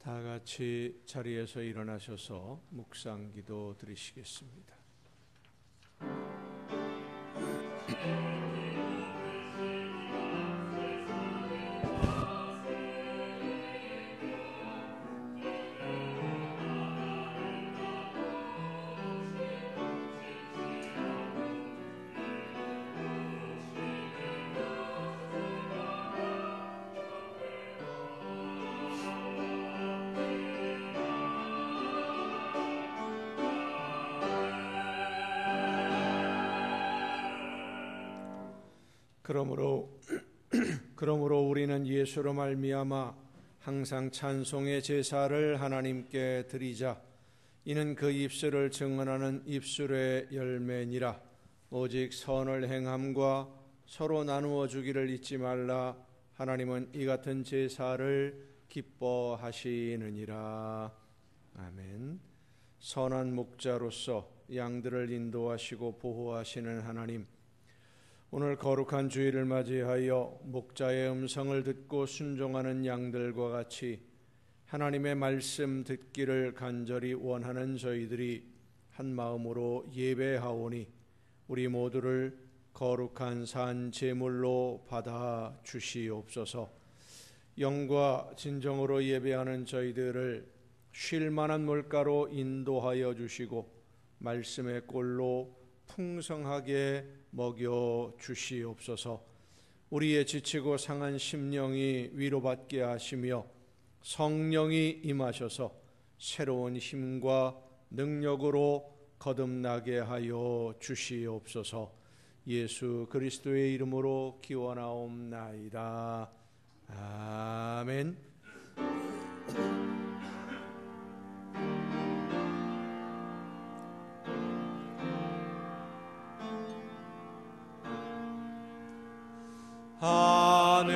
다 같이 자리에서 일어나셔서 묵상 기도 드리시겠습니다. 그러므로 우리는 예수로 말미암아 항상 찬송의 제사를 하나님께 드리자. 이는 그 입술을 증언하는 입술의 열매니라. 오직 선을 행함과 서로 나누어 주기를 잊지 말라. 하나님은 이 같은 제사를 기뻐하시느니라. 아멘. 선한 목자로서 양들을 인도하시고 보호하시는 하나님, 오늘 거룩한 주일을 맞이하여 목자의 음성을 듣고 순종하는 양들과 같이 하나님의 말씀 듣기를 간절히 원하는 저희들이 한 마음으로 예배하오니 우리 모두를 거룩한 산 제물로 받아 주시옵소서. 영과 진정으로 예배하는 저희들을 쉴 만한 물가로 인도하여 주시고 말씀의 꼴로 풍성하게 먹여 주시옵소서. 우리의 지치고 상한 심령이 위로받게 하시며 성령이 임하셔서 새로운 힘과 능력으로 거듭나게 하여 주시옵소서. 예수 그리스도의 이름으로 기원하옵나이다. 아멘. 하늘에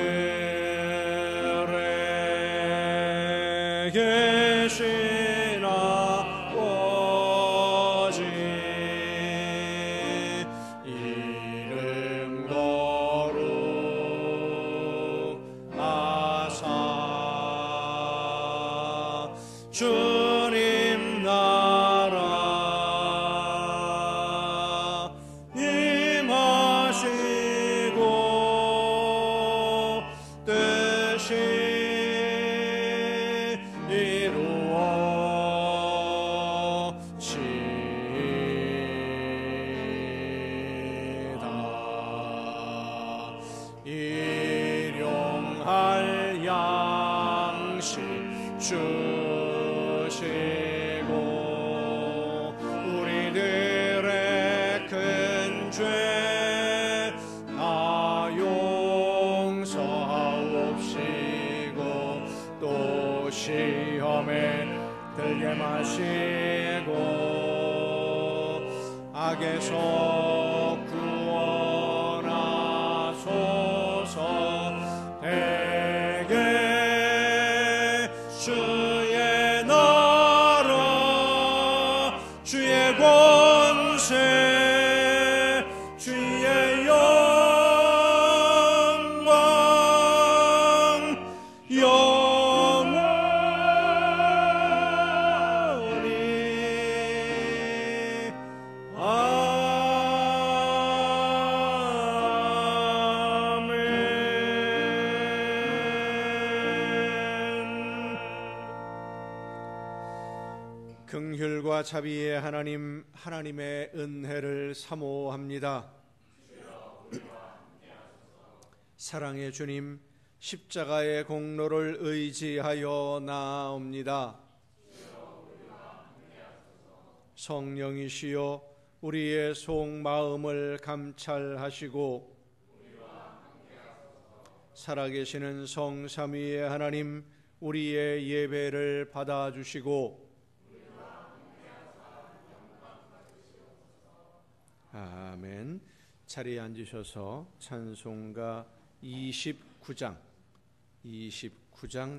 계신 아버지, 이름 거룩하사 주님 나라 임하시고 일용할 양식 주시고 우리들의 큰 죄 다 용서하옵시고 또 시험에 들게 마시고 악에서 구원하소서. 대개 주의 나라 주의 권세 주의 영광 영원히 긍휼과 자비의 하나님, 하나님의 은혜를 사모합니다. 사랑의 주님, 십자가의 공로를 의지하여 나아옵니다. 성령이시여 우리의 속마음을 감찰하시고 살아계시는 성삼위의 하나님, 우리의 예배를 받아주시고 아멘. 자리에 앉으셔서 찬송가 29장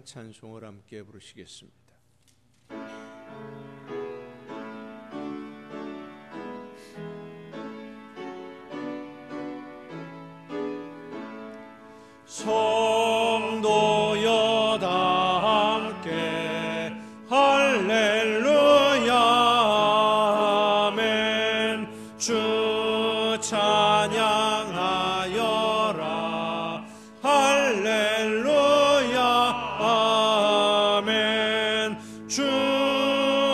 찬송을 함께 부르시겠습니다. 성도여 다 함께 주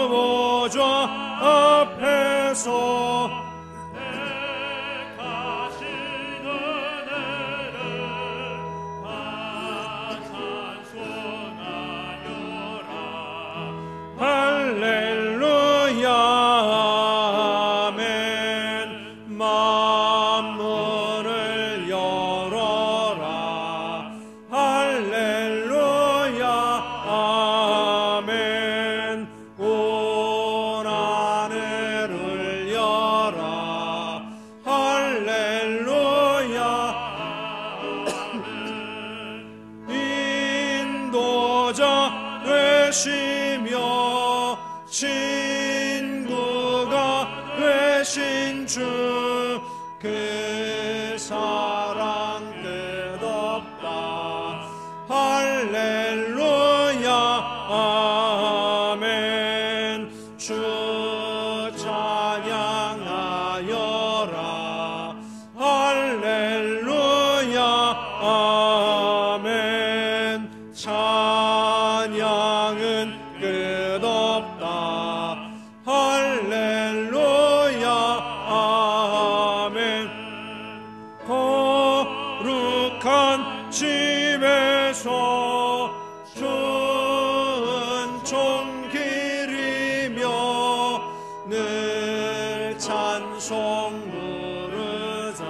보좌 앞에서 할렐루야 아멘. 만물을 열어라. 할렐루야 아멘. 온 하늘을 열라. 할렐루야 아멘. 인도자 되시며 친구가 되신 주, 그 사랑 끝없다. 할렐루야 아멘. 주 찬양하여라. 할렐루야 아멘. 찬양은 끝없다. 할렐루야 아멘. 거룩한 집에서 좋은 종기리며 늘 찬송 부르자.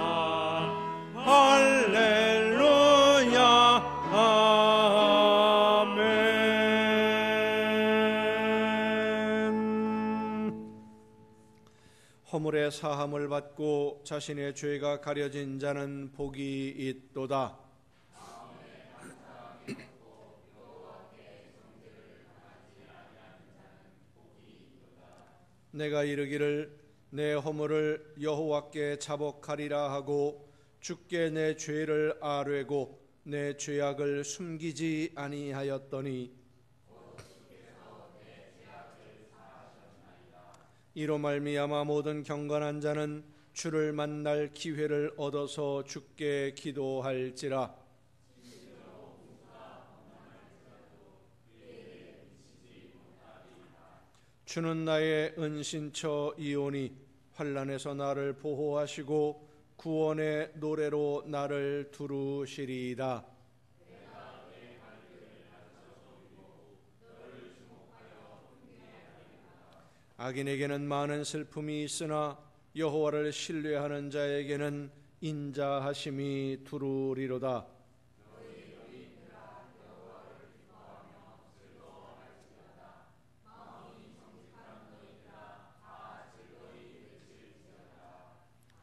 할렐루야 허물의 사함을 받고 자신의 죄가 가려진 자는 복이 있도다. 내가 이르기를 내 허물을 여호와께 자복하리라 하고 주께 내 죄를 아뢰고 내 죄악을 숨기지 아니하였더니 이로 말미암아 모든 경건한 자는 주를 만날 기회를 얻어서 주께 기도할지라. 주는 나의 은신처 이오니 환난에서 나를 보호하시고 구원의 노래로 나를 두루시리이다. 악인에게는 많은 슬픔이 있으나 여호와를 신뢰하는 자에게는 인자하심이 두루리로다.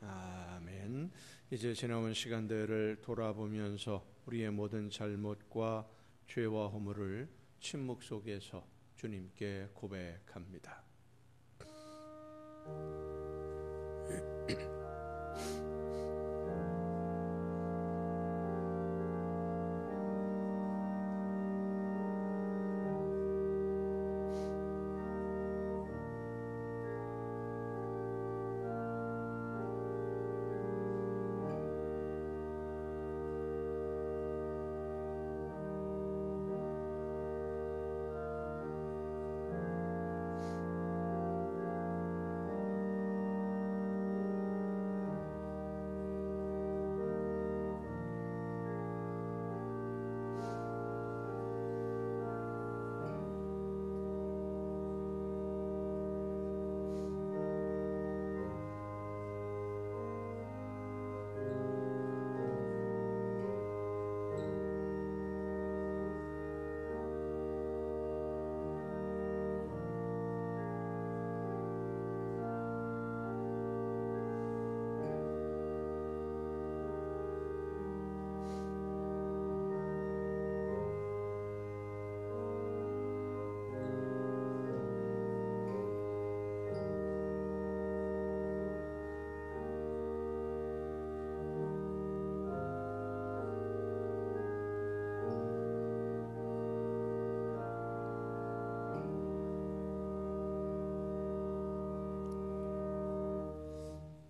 아멘. 이제 지나온 시간들을 돌아보면서 우리의 모든 잘못과 죄와 허물을 침묵 속에서 주님께 고백합니다.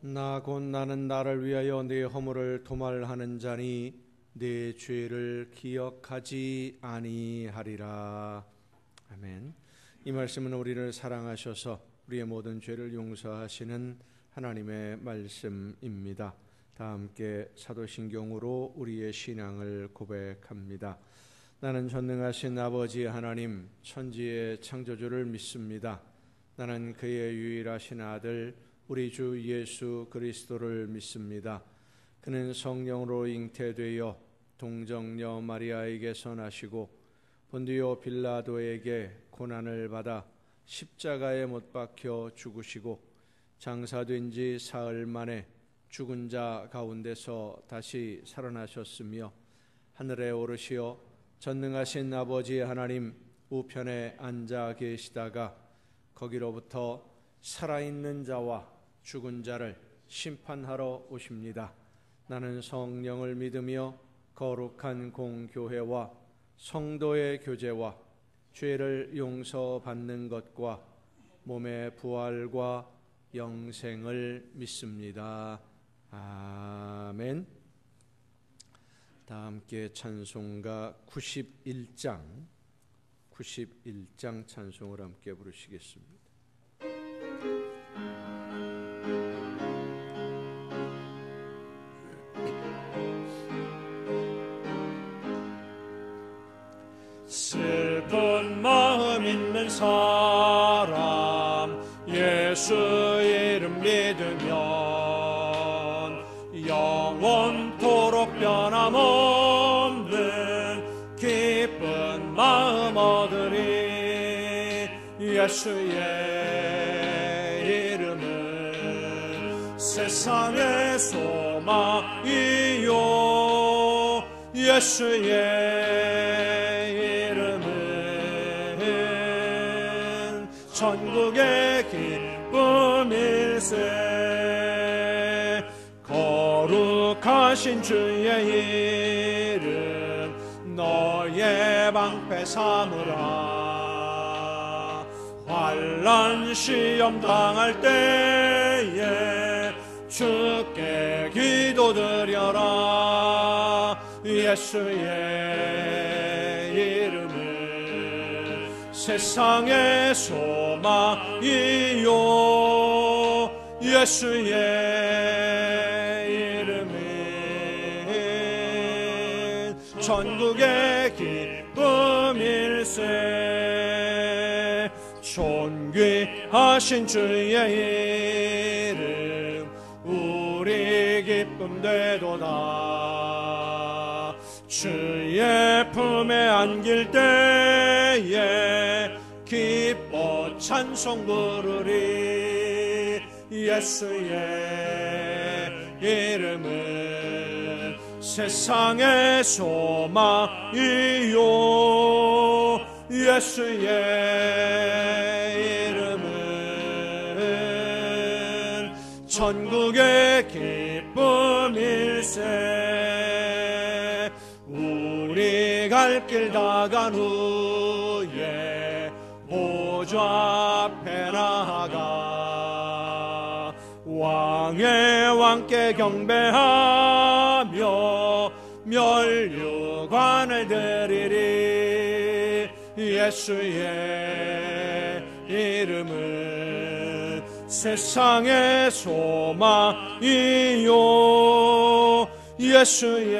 나 곧 나는 나를 위하여 네 허물을 도말하는 자니 네 죄를 기억하지 아니하리라. 아멘. 이 말씀은 우리를 사랑하셔서 우리의 모든 죄를 용서하시는 하나님의 말씀입니다. 다 함께 사도신경으로 우리의 신앙을 고백합니다. 나는 전능하신 아버지 하나님, 천지의 창조주를 믿습니다. 나는 그의 유일하신 아들 우리 주 예수 그리스도를 믿습니다. 그는 성령으로 잉태되어 동정녀 마리아에게서 나시고 본디오 빌라도에게 고난을 받아 십자가에 못 박혀 죽으시고 장사된 지 사흘 만에 죽은 자 가운데서 다시 살아나셨으며 하늘에 오르시어 전능하신 아버지 하나님 우편에 앉아 계시다가 거기로부터 살아있는 자와 죽은 자를 심판하러 오십니다. 나는 성령을 믿으며 거룩한 공교회와 성도의 교제와 죄를 용서받는 것과 몸의 부활과 영생을 믿습니다. 아멘. 다 함께 찬송가 91장 찬송을 함께 부르시겠습니다. 슬픈 마음 있는 사람 예수 이름 믿으면 영원토록 변함없는 기쁜 마음 얻으리. 예수의 이름은 세상의 소망이요 예수의 이름은 천국의 기쁨일세. 거룩하신 주의 이름 너의 방패 삼으라. 환난 시험 당할 때에 주께 기도드려라. 예수의 이름은 세상의 소망이요 예수의 이름은 천국의 기쁨일세. 존귀하신 주의 이름 우리 기쁨 되도다. 주의 품에 안길 때에 기뻐 찬송 부르리. 예수의 이름은 세상의 소망이요 예수의 이름은 천국의 기쁨일세. 우리 갈 길 다 간 후에 보좌 앞에 나아가 왕의 왕께 경배하며 면류관을 드리리. 예수의 이름은 세상의 소망이요 예수의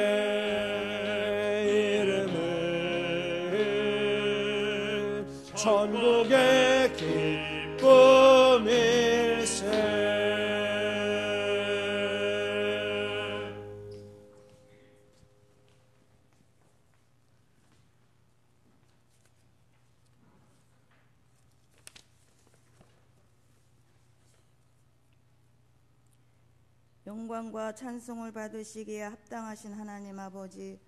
이름은 천국의 기쁨일세. 영광과 찬송을 받으시기에 합당하신 하나님 아버지,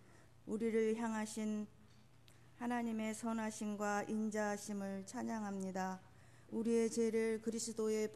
우리를 향하신 하나님의 선하심과 인자하심을 찬양합니다. 우리의 죄를 그리스도의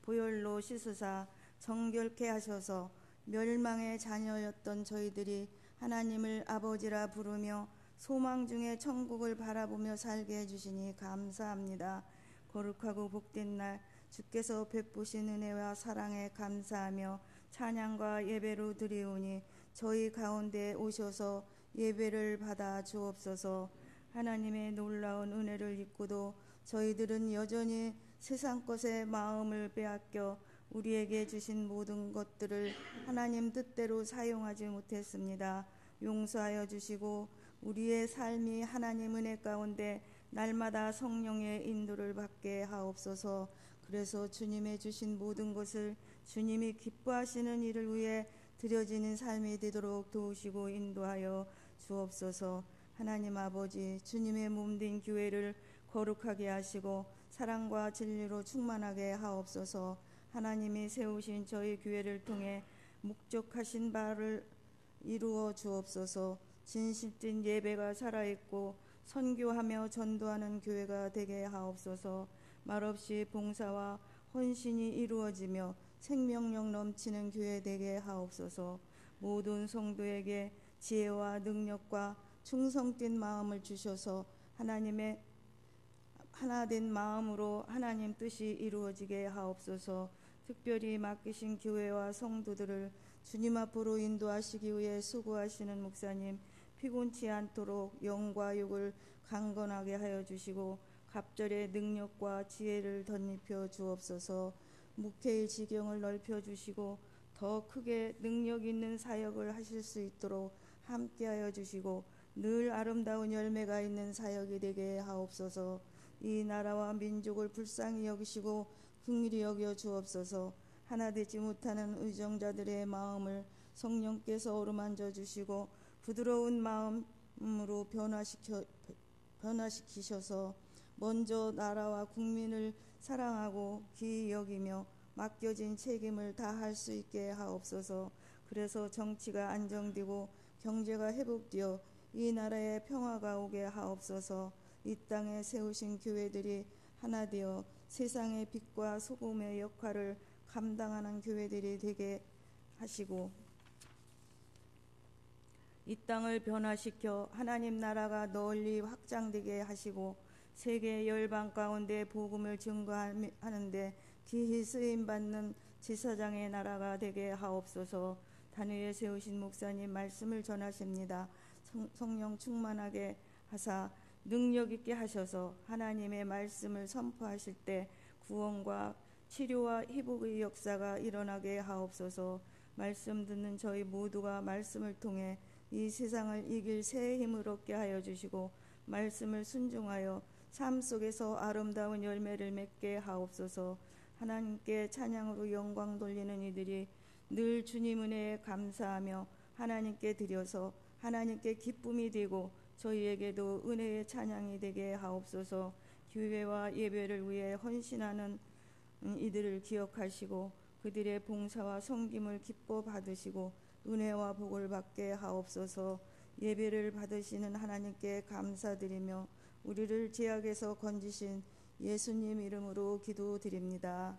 보혈로 씻으사 정결케 하셔서 멸망의 자녀였던 저희들이 하나님을 아버지라 부르며 소망 중에 천국을 바라보며 살게 해주시니 감사합니다. 거룩하고 복된 날 주께서 베푸신 은혜와 사랑에 감사하며 찬양과 예배로 드리오니 저희 가운데 오셔서 예배를 받아 주옵소서. 하나님의 놀라운 은혜를 잊고도 저희들은 여전히 세상 것에 마음을 빼앗겨 우리에게 주신 모든 것들을 하나님 뜻대로 사용하지 못했습니다. 용서하여 주시고 우리의 삶이 하나님 은혜 가운데 날마다 성령의 인도를 받게 하옵소서. 그래서 주님의 주신 모든 것을 주님이 기뻐하시는 일을 위해 드려지는 삶이 되도록 도우시고 인도하여 주옵소서. 하나님 아버지, 주님의 몸된 교회를 거룩하게 하시고 사랑과 진리로 충만하게 하옵소서. 하나님이 세우신 저희 교회를 통해 목적하신 바를 이루어 주옵소서. 진실된 예배가 살아있고 선교하며 전도하는 교회가 되게 하옵소서. 말없이 봉사와 헌신이 이루어지며 생명력 넘치는 교회 되게 하옵소서. 모든 성도에게 지혜와 능력과 충성된 마음을 주셔서 하나님의 하나된 마음으로 하나님 뜻이 이루어지게 하옵소서. 특별히 맡기신 교회와 성도들을 주님 앞으로 인도하시기 위해 수고하시는 목사님 피곤치 않도록 영과 육을 강건하게 하여 주시고 갑절의 능력과 지혜를 덧입혀 주옵소서. 목회의 지경을 넓혀 주시고 더 크게 능력 있는 사역을 하실 수 있도록 함께하여 주시고 늘 아름다운 열매가 있는 사역이 되게 하옵소서. 이 나라와 민족을 불쌍히 여기시고 긍휼히 여겨 주옵소서. 하나 되지 못하는 의정자들의 마음을 성령께서 어루만져 주시고 부드러운 마음으로 변화시키셔서 먼저 나라와 국민을 사랑하고 귀히 여기며 맡겨진 책임을 다할 수 있게 하옵소서. 그래서 정치가 안정되고 경제가 회복되어 이 나라에 평화가 오게 하옵소서. 이 땅에 세우신 교회들이 하나 되어 세상의 빛과 소금의 역할을 감당하는 교회들이 되게 하시고 이 땅을 변화시켜 하나님 나라가 널리 확장되게 하시고 세계 열방 가운데 복음을 증거하는데 기히 쓰임받는 제사장의 나라가 되게 하옵소서. 단위에 세우신 목사님 말씀을 전하십니다. 성령 충만하게 하사 능력 있게 하셔서 하나님의 말씀을 선포하실 때 구원과 치료와 회복의 역사가 일어나게 하옵소서. 말씀 듣는 저희 모두가 말씀을 통해 이 세상을 이길 새 힘을 얻게 하여 주시고 말씀을 순종하여 삶 속에서 아름다운 열매를 맺게 하옵소서. 하나님께 찬양으로 영광 돌리는 이들이 늘 주님 은혜에 감사하며 하나님께 드려서 하나님께 기쁨이 되고 저희에게도 은혜의 찬양이 되게 하옵소서. 교회와 예배를 위해 헌신하는 이들을 기억하시고 그들의 봉사와 섬김을 기뻐 받으시고 은혜와 복을 받게 하옵소서. 예배를 받으시는 하나님께 감사드리며 우리를 죄악에서 건지신 예수님 이름으로 기도드립니다.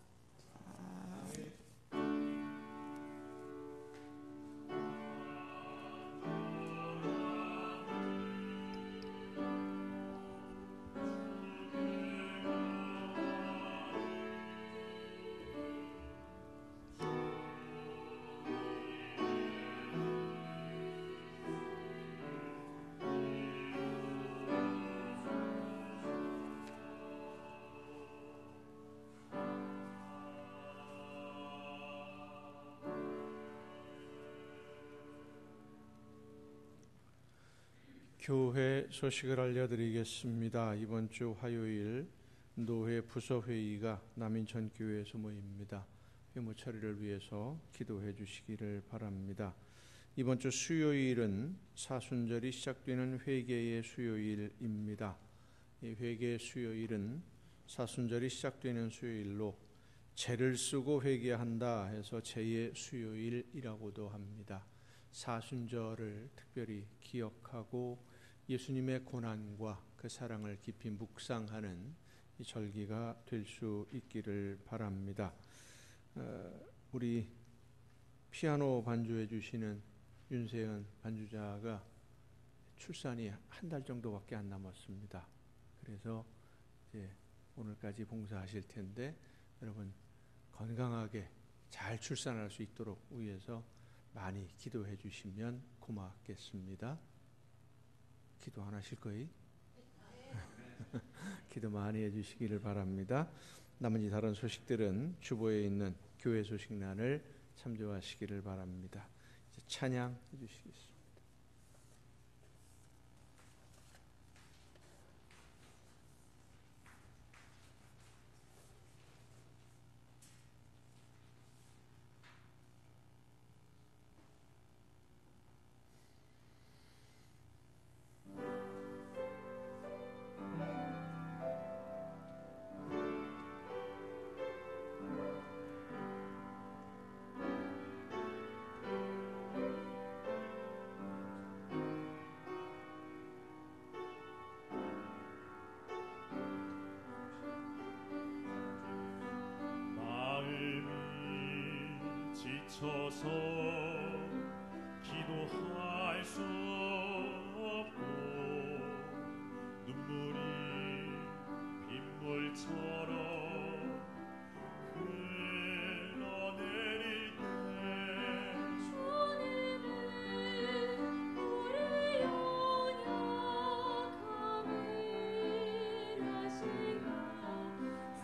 교회 소식을 알려드리겠습니다. 이번 주 화요일 노회 부서회의가 남인천교회에서 모입니다. 회무 처리를 위해서 기도해 주시기를 바랍니다. 이번 주 수요일은 사순절이 시작되는 회개의 수요일입니다. 이 회개의 수요일은 사순절이 시작되는 수요일로 죄를 쓰고 회개한다 해서 죄의 수요일이라고도 합니다. 사순절을 특별히 기억하고 예수님의 고난과 그 사랑을 깊이 묵상하는 이 절기가 될 수 있기를 바랍니다. 우리 피아노 반주해 주시는 윤세연 반주자가 출산이 한 달 정도밖에 안 남았습니다. 그래서 이제 오늘까지 봉사하실 텐데 여러분 건강하게 잘 출산할 수 있도록 위해서 많이 기도해 주시면 고맙겠습니다. 기도 안 하실 거예요? 기도 많이 해주시기를 바랍니다. 나머지 다른 소식들은 주보에 있는 교회 소식란을 참조하시기를 바랍니다. 이제 찬양 해주시겠습니다. 지쳐서 기도할 수 없고 눈물이 빗물처럼 흘러내릴 때 주님은 우리 연약함을 아시고 사랑으로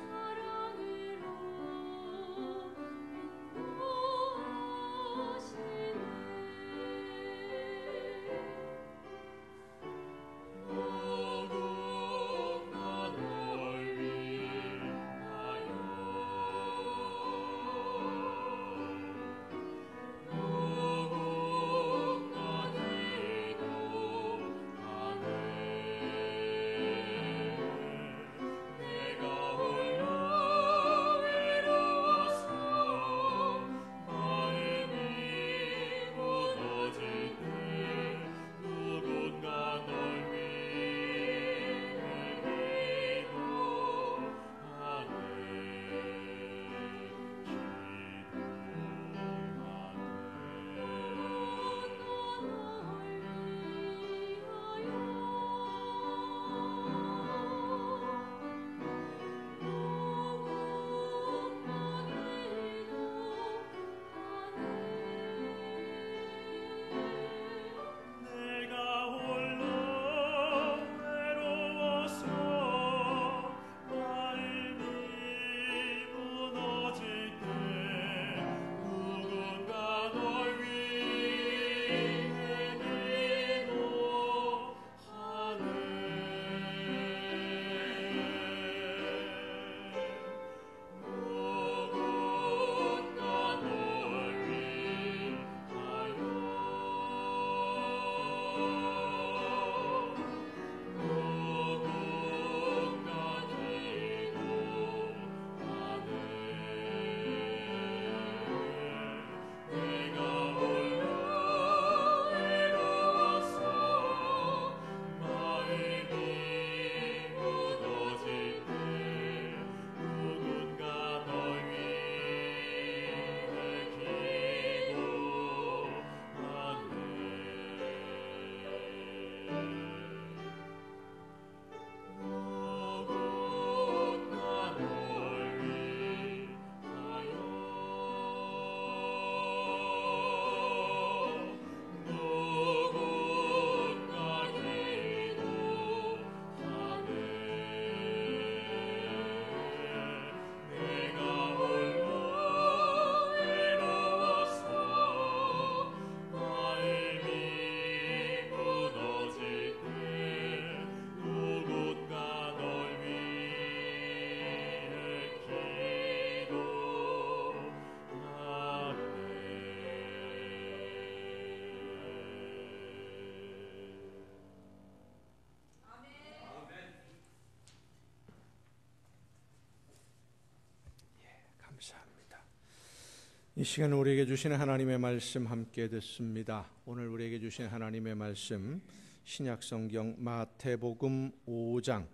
이 시간 우리에게 주시는 하나님의 말씀 함께 듣습니다. 오늘 우리에게 주신 하나님의 말씀 신약성경 마태복음 5장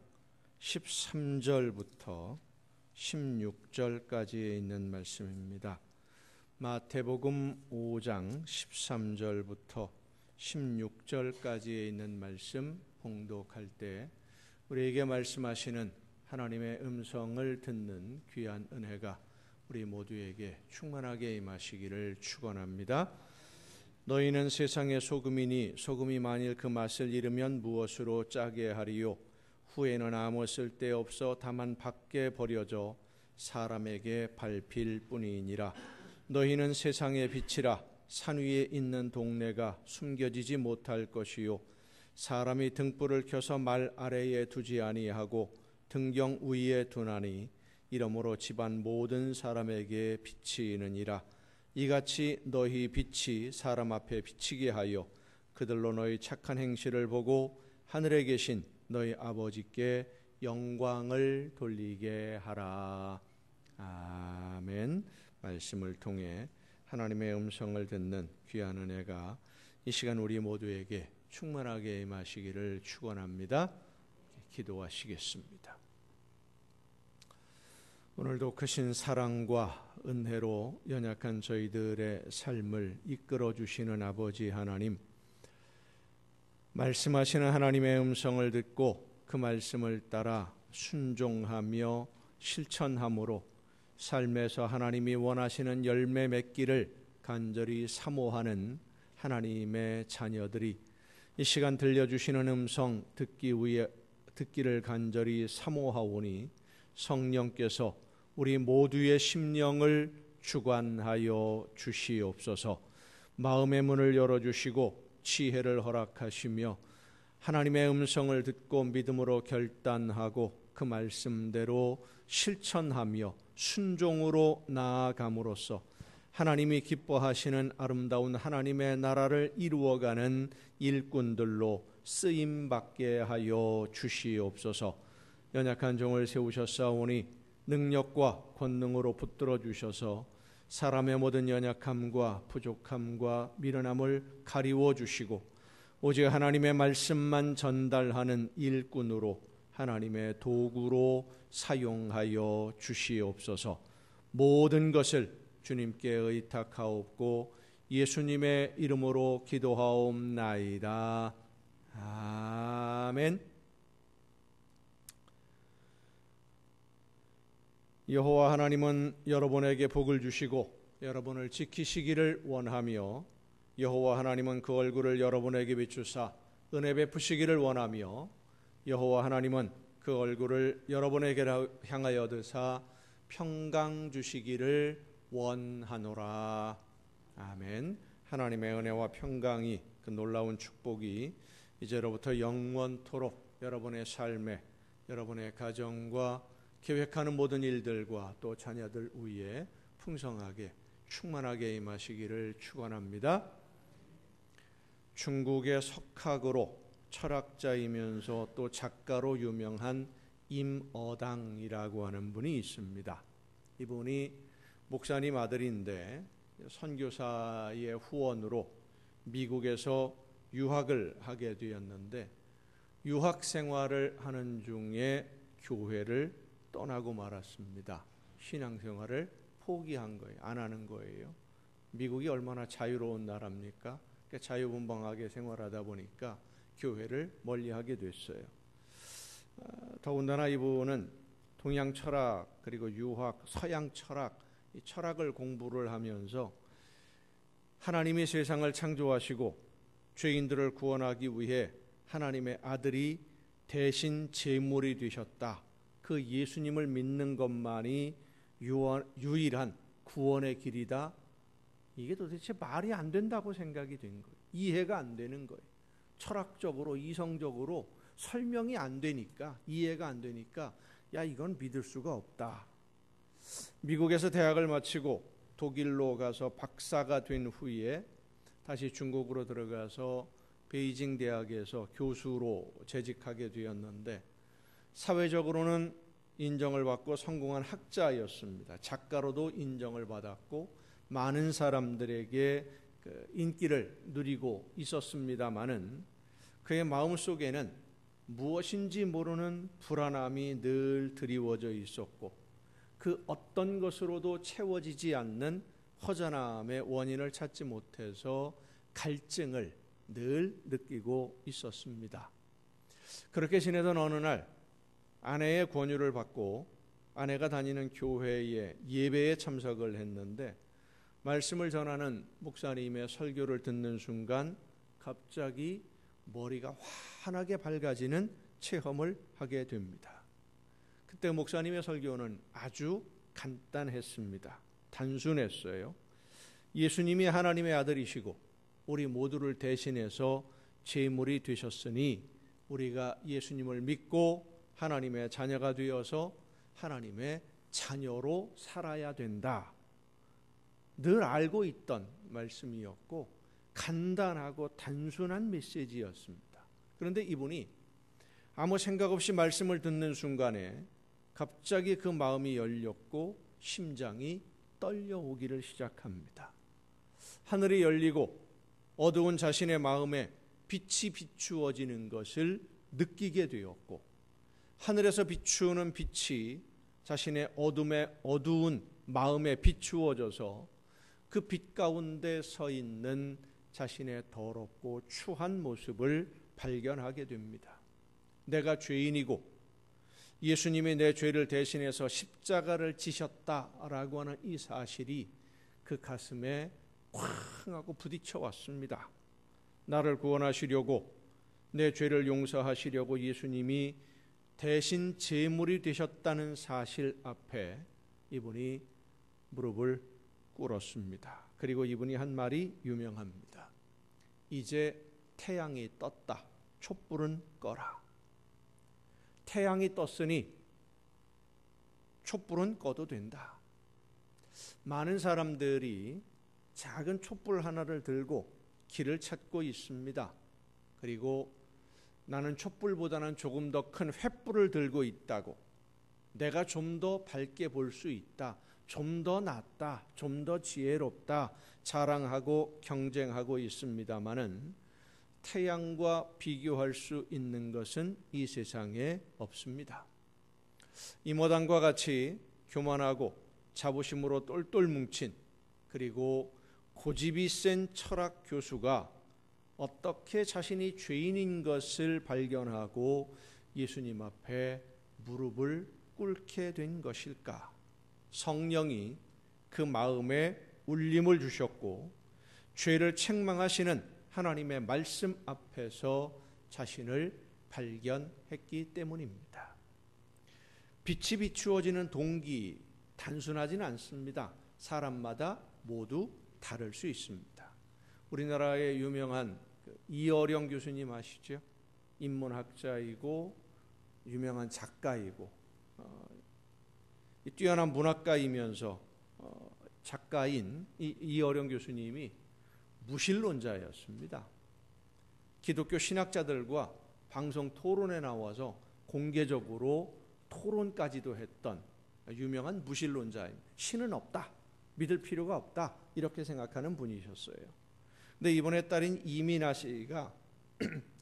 13절부터 16절까지에 있는 말씀입니다. 마태복음 5장 13절부터 16절까지에 있는 말씀 봉독할 때 우리에게 말씀하시는 하나님의 음성을 듣는 귀한 은혜가 우리 모두에게 충만하게 임하시기를 축원합니다. 너희는 세상의 소금이니 소금이 만일 그 맛을 잃으면 무엇으로 짜게 하리요? 후에는 아무 쓸데없어 다만 밖에 버려져 사람에게 밟힐 뿐이니라. 너희는 세상의 빛이라. 산 위에 있는 동네가 숨겨지지 못할 것이요 사람이 등불을 켜서 말 아래에 두지 아니하고 등경 위에 두나니 이러므로 집안 모든 사람에게 비치느니라. 이같이 너희 빛이 사람 앞에 비치게 하여 그들로 너희 착한 행실을 보고 하늘에 계신 너희 아버지께 영광을 돌리게 하라. 아멘. 말씀을 통해 하나님의 음성을 듣는 귀한 은혜가 이 시간 우리 모두에게 충만하게 임하시기를 축원합니다. 기도하시겠습니다. 오늘도 크신 사랑과 은혜로 연약한 저희들의 삶을 이끌어 주시는 아버지 하나님, 말씀하시는 하나님의 음성을 듣고 그 말씀을 따라 순종하며 실천함으로 삶에서 하나님이 원하시는 열매 맺기를 간절히 사모하는 하나님의 자녀들이 이 시간 들려주시는 음성 듣기를 간절히 사모하오니 성령께서 우리 모두의 심령을 주관하여 주시옵소서. 마음의 문을 열어주시고 지혜를 허락하시며 하나님의 음성을 듣고 믿음으로 결단하고 그 말씀대로 실천하며 순종으로 나아감으로써 하나님이 기뻐하시는 아름다운 하나님의 나라를 이루어가는 일꾼들로 쓰임받게 하여 주시옵소서. 연약한 종을 세우셨사오니 능력과 권능으로 붙들어 주셔서 사람의 모든 연약함과 부족함과 미련함을 가리워 주시고 오직 하나님의 말씀만 전달하는 일꾼으로 하나님의 도구로 사용하여 주시옵소서. 모든 것을 주님께 의탁하옵고 예수님의 이름으로 기도하옵나이다. 아멘. 여호와 하나님은 여러분에게 복을 주시고 여러분을 지키시기를 원하며 여호와 하나님은 그 얼굴을 여러분에게 비추사 은혜 베푸시기를 원하며 여호와 하나님은 그 얼굴을 여러분에게 향하여 드사 평강 주시기를 원하노라. 아멘. 하나님의 은혜와 평강이, 그 놀라운 축복이 이제로부터 영원토록 여러분의 삶에, 여러분의 가정과 계획하는 모든 일들과 또 자녀들 위에 풍성하게 충만하게 임하시기를 축원합니다. 중국의 석학으로 철학자이면서 또 작가로 유명한 임어당이라고 하는 분이 있습니다. 이분이 목사님 아들인데 선교사의 후원으로 미국에서 유학을 하게 되었는데 유학 생활을 하는 중에 교회를 떠나고 말았습니다. 신앙생활을 포기한 거예요. 안 하는 거예요. 미국이 얼마나 자유로운 나라입니까? 그러니까 자유분방하게 생활하다 보니까 교회를 멀리하게 됐어요. 더군다나 이분은 동양 철학 그리고 유학, 서양 철학, 이 철학을 공부를 하면서 하나님이 세상을 창조하시고 죄인들을 구원하기 위해 하나님의 아들이 대신 제물이 되셨다. 그 예수님을 믿는 것만이 유일한 구원의 길이다. 이게 도대체 말이 안 된다고 생각이 된 거예요. 이해가 안 되는 거예요. 철학적으로, 이성적으로 설명이 안 되니까, 이해가 안 되니까 야, 이건 믿을 수가 없다. 미국에서 대학을 마치고 독일로 가서 박사가 된 후에 다시 중국으로 들어가서 베이징 대학에서 교수로 재직하게 되었는데 사회적으로는 인정을 받고 성공한 학자였습니다. 작가로도 인정을 받았고 많은 사람들에게 인기를 누리고 있었습니다마는 그의 마음속에는 무엇인지 모르는 불안함이 늘 드리워져 있었고 그 어떤 것으로도 채워지지 않는 허전함의 원인을 찾지 못해서 갈증을 늘 느끼고 있었습니다. 그렇게 지내던 어느 날 아내의 권유를 받고 아내가 다니는 교회에 예배에 참석을 했는데 말씀을 전하는 목사님의 설교를 듣는 순간 갑자기 머리가 환하게 밝아지는 체험을 하게 됩니다. 그때 목사님의 설교는 아주 간단했습니다. 단순했어요. 예수님이 하나님의 아들이시고 우리 모두를 대신해서 제물이 되셨으니 우리가 예수님을 믿고 하나님의 자녀가 되어서 하나님의 자녀로 살아야 된다. 늘 알고 있던 말씀이었고 간단하고 단순한 메시지였습니다. 그런데 이분이 아무 생각 없이 말씀을 듣는 순간에 갑자기 그 마음이 열렸고 심장이 떨려오기를 시작합니다. 하늘이 열리고 어두운 자신의 마음에 빛이 비추어지는 것을 느끼게 되었고 하늘에서 비추는 빛이 자신의 어두운 마음에 비추어져서 그 빛 가운데 서 있는 자신의 더럽고 추한 모습을 발견하게 됩니다. 내가 죄인이고 예수님이 내 죄를 대신해서 십자가를 지셨다라고 하는 이 사실이 그 가슴에 쾅 하고 부딪혀 왔습니다. 나를 구원하시려고 내 죄를 용서하시려고 예수님이 대신 제물이 되셨다는 사실 앞에 이분이 무릎을 꿇었습니다. 그리고 이분이 한 말이 유명합니다. 이제 태양이 떴다. 촛불은 꺼라. 태양이 떴으니 촛불은 꺼도 된다. 많은 사람들이 작은 촛불 하나를 들고 길을 찾고 있습니다. 그리고 나는 촛불보다는 조금 더 큰 횃불을 들고 있다고, 내가 좀 더 밝게 볼 수 있다, 좀 더 낫다, 좀 더 지혜롭다 자랑하고 경쟁하고 있습니다마는 태양과 비교할 수 있는 것은 이 세상에 없습니다. 이모당과 같이 교만하고 자부심으로 똘똘 뭉친 그리고 고집이 센 철학 교수가 어떻게 자신이 죄인인 것을 발견하고 예수님 앞에 무릎을 꿇게 된 것일까? 성령이 그 마음에 울림을 주셨고 죄를 책망하시는 하나님의 말씀 앞에서 자신을 발견했기 때문입니다. 빛이 비추어지는 동기 단순하지는 않습니다. 사람마다 모두 다를 수 있습니다. 우리나라의 유명한 이어령 교수님 아시죠? 인문학자이고 유명한 작가이고 뛰어난 문학가이면서 작가인 이어령 교수님이 무신론자였습니다. 기독교 신학자들과 방송 토론에 나와서 공개적으로 토론까지도 했던 유명한 무신론자입니다. 신은 없다, 믿을 필요가 없다, 이렇게 생각하는 분이셨어요. 근데 이번에 딸인 이민아 씨가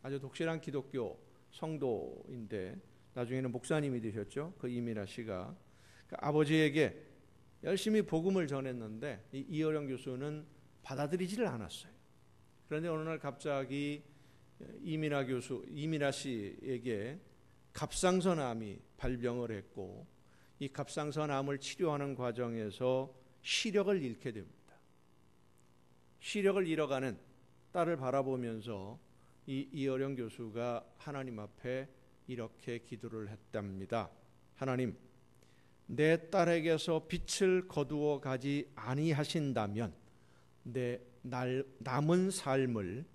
아주 독실한 기독교 성도인데 나중에는 목사님이 되셨죠. 그 이민아 씨가 그 아버지에게 열심히 복음을 전했는데 이 이어령 교수는 받아들이지를 않았어요. 그런데 어느 날 갑자기 이민아 씨에게 갑상선암이 발병을 했고 이 갑상선암을 치료하는 과정에서 시력을 잃게 됩니다. 시력을 잃어가는 딸을 바라보면서 이 이어령 교수가 하나님 앞에 이렇게 기도를 했답니다. 하나님, 내 딸에게서 빛을 거두어 가지 아니하신다면 내 남은 삶을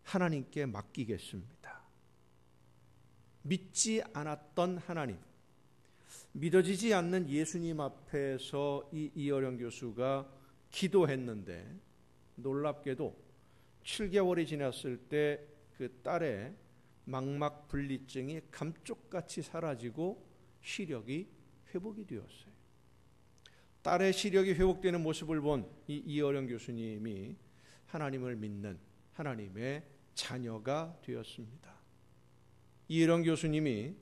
하나님께 맡기겠습니다. 믿지 않았던 하나님, 믿어지지 않는 예수님 앞에서 이 이어령 교수가 기도했는데 놀랍게도 7개월이 지났을 때 그 딸의 망막 분리증이 감쪽같이 사라지고 시력이 회복이 되었어요. 딸의 시력이 회복되는 모습을 본 이 이어령 교수님이 하나님을 믿는 하나님의 자녀가 되었습니다. 이어령 교수님이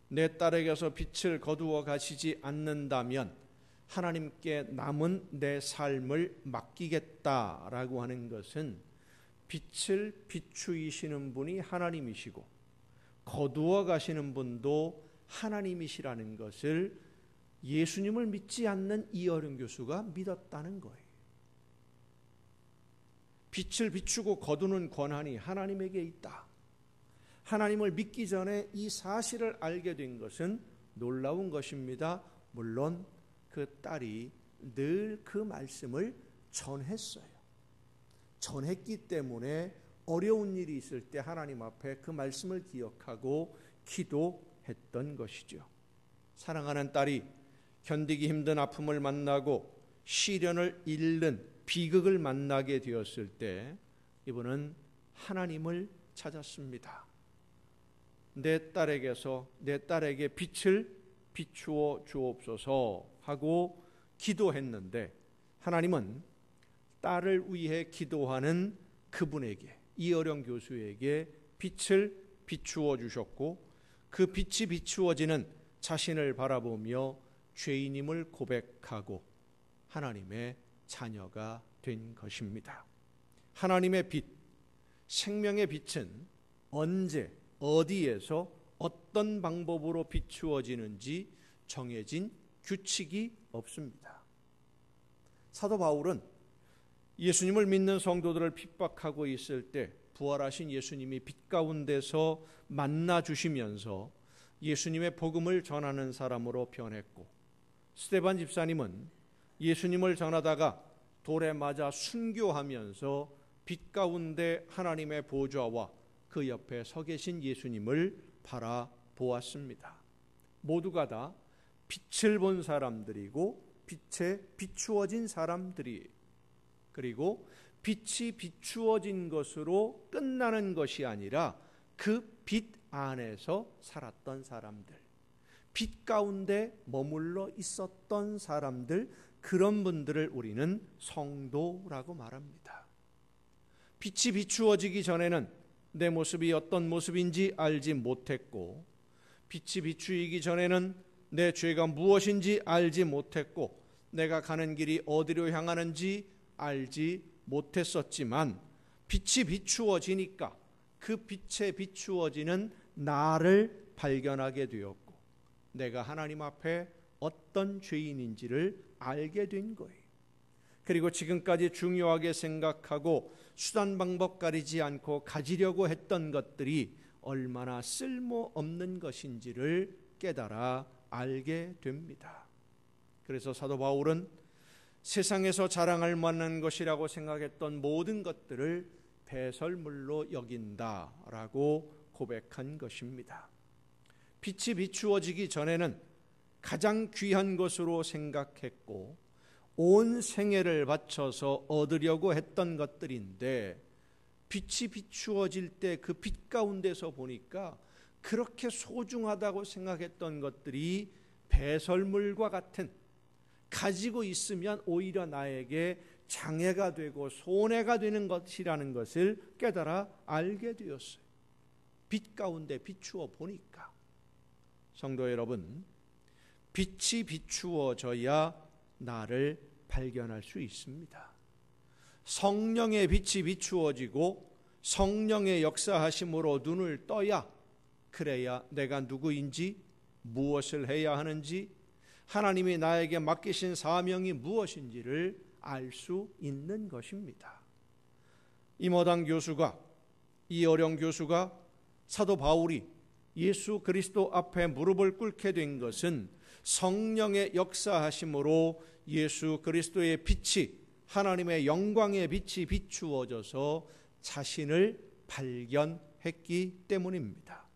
내 딸에게서 빛을 거두어 가시지 않는다면 하나님께 남은 내 삶을 맡기겠다라고 하는 것은 빛을 비추이시는 분이 하나님이시고 거두어 가시는 분도 하나님이시라는 것을 예수님을 믿지 않는 이어령 교수가 믿었다는 거예요. 빛을 비추고 거두는 권한이 하나님에게 있다. 하나님을 믿기 전에 이 사실을 알게 된 것은 놀라운 것입니다. 물론 그 딸이 늘 그 말씀을 전했어요. 전했기 때문에 어려운 일이 있을 때 하나님 앞에 그 말씀을 기억하고 기도했던 것이죠. 사랑하는 딸이 견디기 힘든 아픔을 만나고 시련을 잃는 비극을 만나게 되었을 때 이분은 하나님을 찾았습니다. 내 딸에게 빛을 비추어 주옵소서 하고 기도했는데 하나님은 딸을 위해 기도하는 그분에게, 이어령 교수에게 빛을 비추어 주셨고 그 빛이 비추어지는 자신을 바라보며 죄인임을 고백하고 하나님의 자녀가 된 것입니다. 하나님의 빛, 생명의 빛은 언제, 어디에서 어떤 방법으로 비추어지는지 정해진 규칙이 없습니다. 사도 바울은 예수님을 믿는 성도들을 핍박하고 있을 때 부활하신 예수님이 빛 가운데서 만나 주시면서 예수님의 복음을 전하는 사람으로 변했고, 스데반 집사님은 예수님을 전하다가 돌에 맞아 순교하면서 빛 가운데 하나님의 보좌와 그 옆에 서 계신 예수님을 바라보았습니다. 모두가 다 빛을 본 사람들이고 빛에 비추어진 사람들이, 그리고 빛이 비추어진 것으로 끝나는 것이 아니라 그 빛 안에서 살았던 사람들, 빛 가운데 머물러 있었던 사람들, 그런 분들을 우리는 성도라고 말합니다. 빛이 비추어지기 전에는 내 모습이 어떤 모습인지 알지 못했고, 빛이 비추이기 전에는 내 죄가 무엇인지 알지 못했고, 내가 가는 길이 어디로 향하는지 알지 못했었지만 빛이 비추어지니까 그 빛에 비추어지는 나를 발견하게 되었고 내가 하나님 앞에 어떤 죄인인지를 알게 된 거예요. 그리고 지금까지 중요하게 생각하고 수단 방법 가리지 않고 가지려고 했던 것들이 얼마나 쓸모없는 것인지를 깨달아 알게 됩니다. 그래서 사도 바울은 세상에서 자랑할 만한 것이라고 생각했던 모든 것들을 배설물로 여긴다라고 고백한 것입니다. 빛이 비추어지기 전에는 가장 귀한 것으로 생각했고 온 생애를 바쳐서 얻으려고 했던 것들인데, 빛이 비추어질 때 그 빛 가운데서 보니까 그렇게 소중하다고 생각했던 것들이 배설물과 같은, 가지고 있으면 오히려 나에게 장애가 되고 손해가 되는 것이라는 것을 깨달아 알게 되었어요. 빛 가운데 비추어 보니까. 성도 여러분, 빛이 비추어져야 나를 발견할 수 있습니다. 성령의 빛이 비추어지고 성령의 역사하심으로 눈을 떠야, 그래야 내가 누구인지, 무엇을 해야 하는지, 하나님이 나에게 맡기신 사명이 무엇인지를 알 수 있는 것입니다. 이모당 교수가, 이어령 교수가, 사도 바울이 예수 그리스도 앞에 무릎을 꿇게 된 것은 성령의 역사하심으로 예수 그리스도의 빛이, 하나님의 영광의 빛이 비추어져서 자신을 발견했기 때문입니다.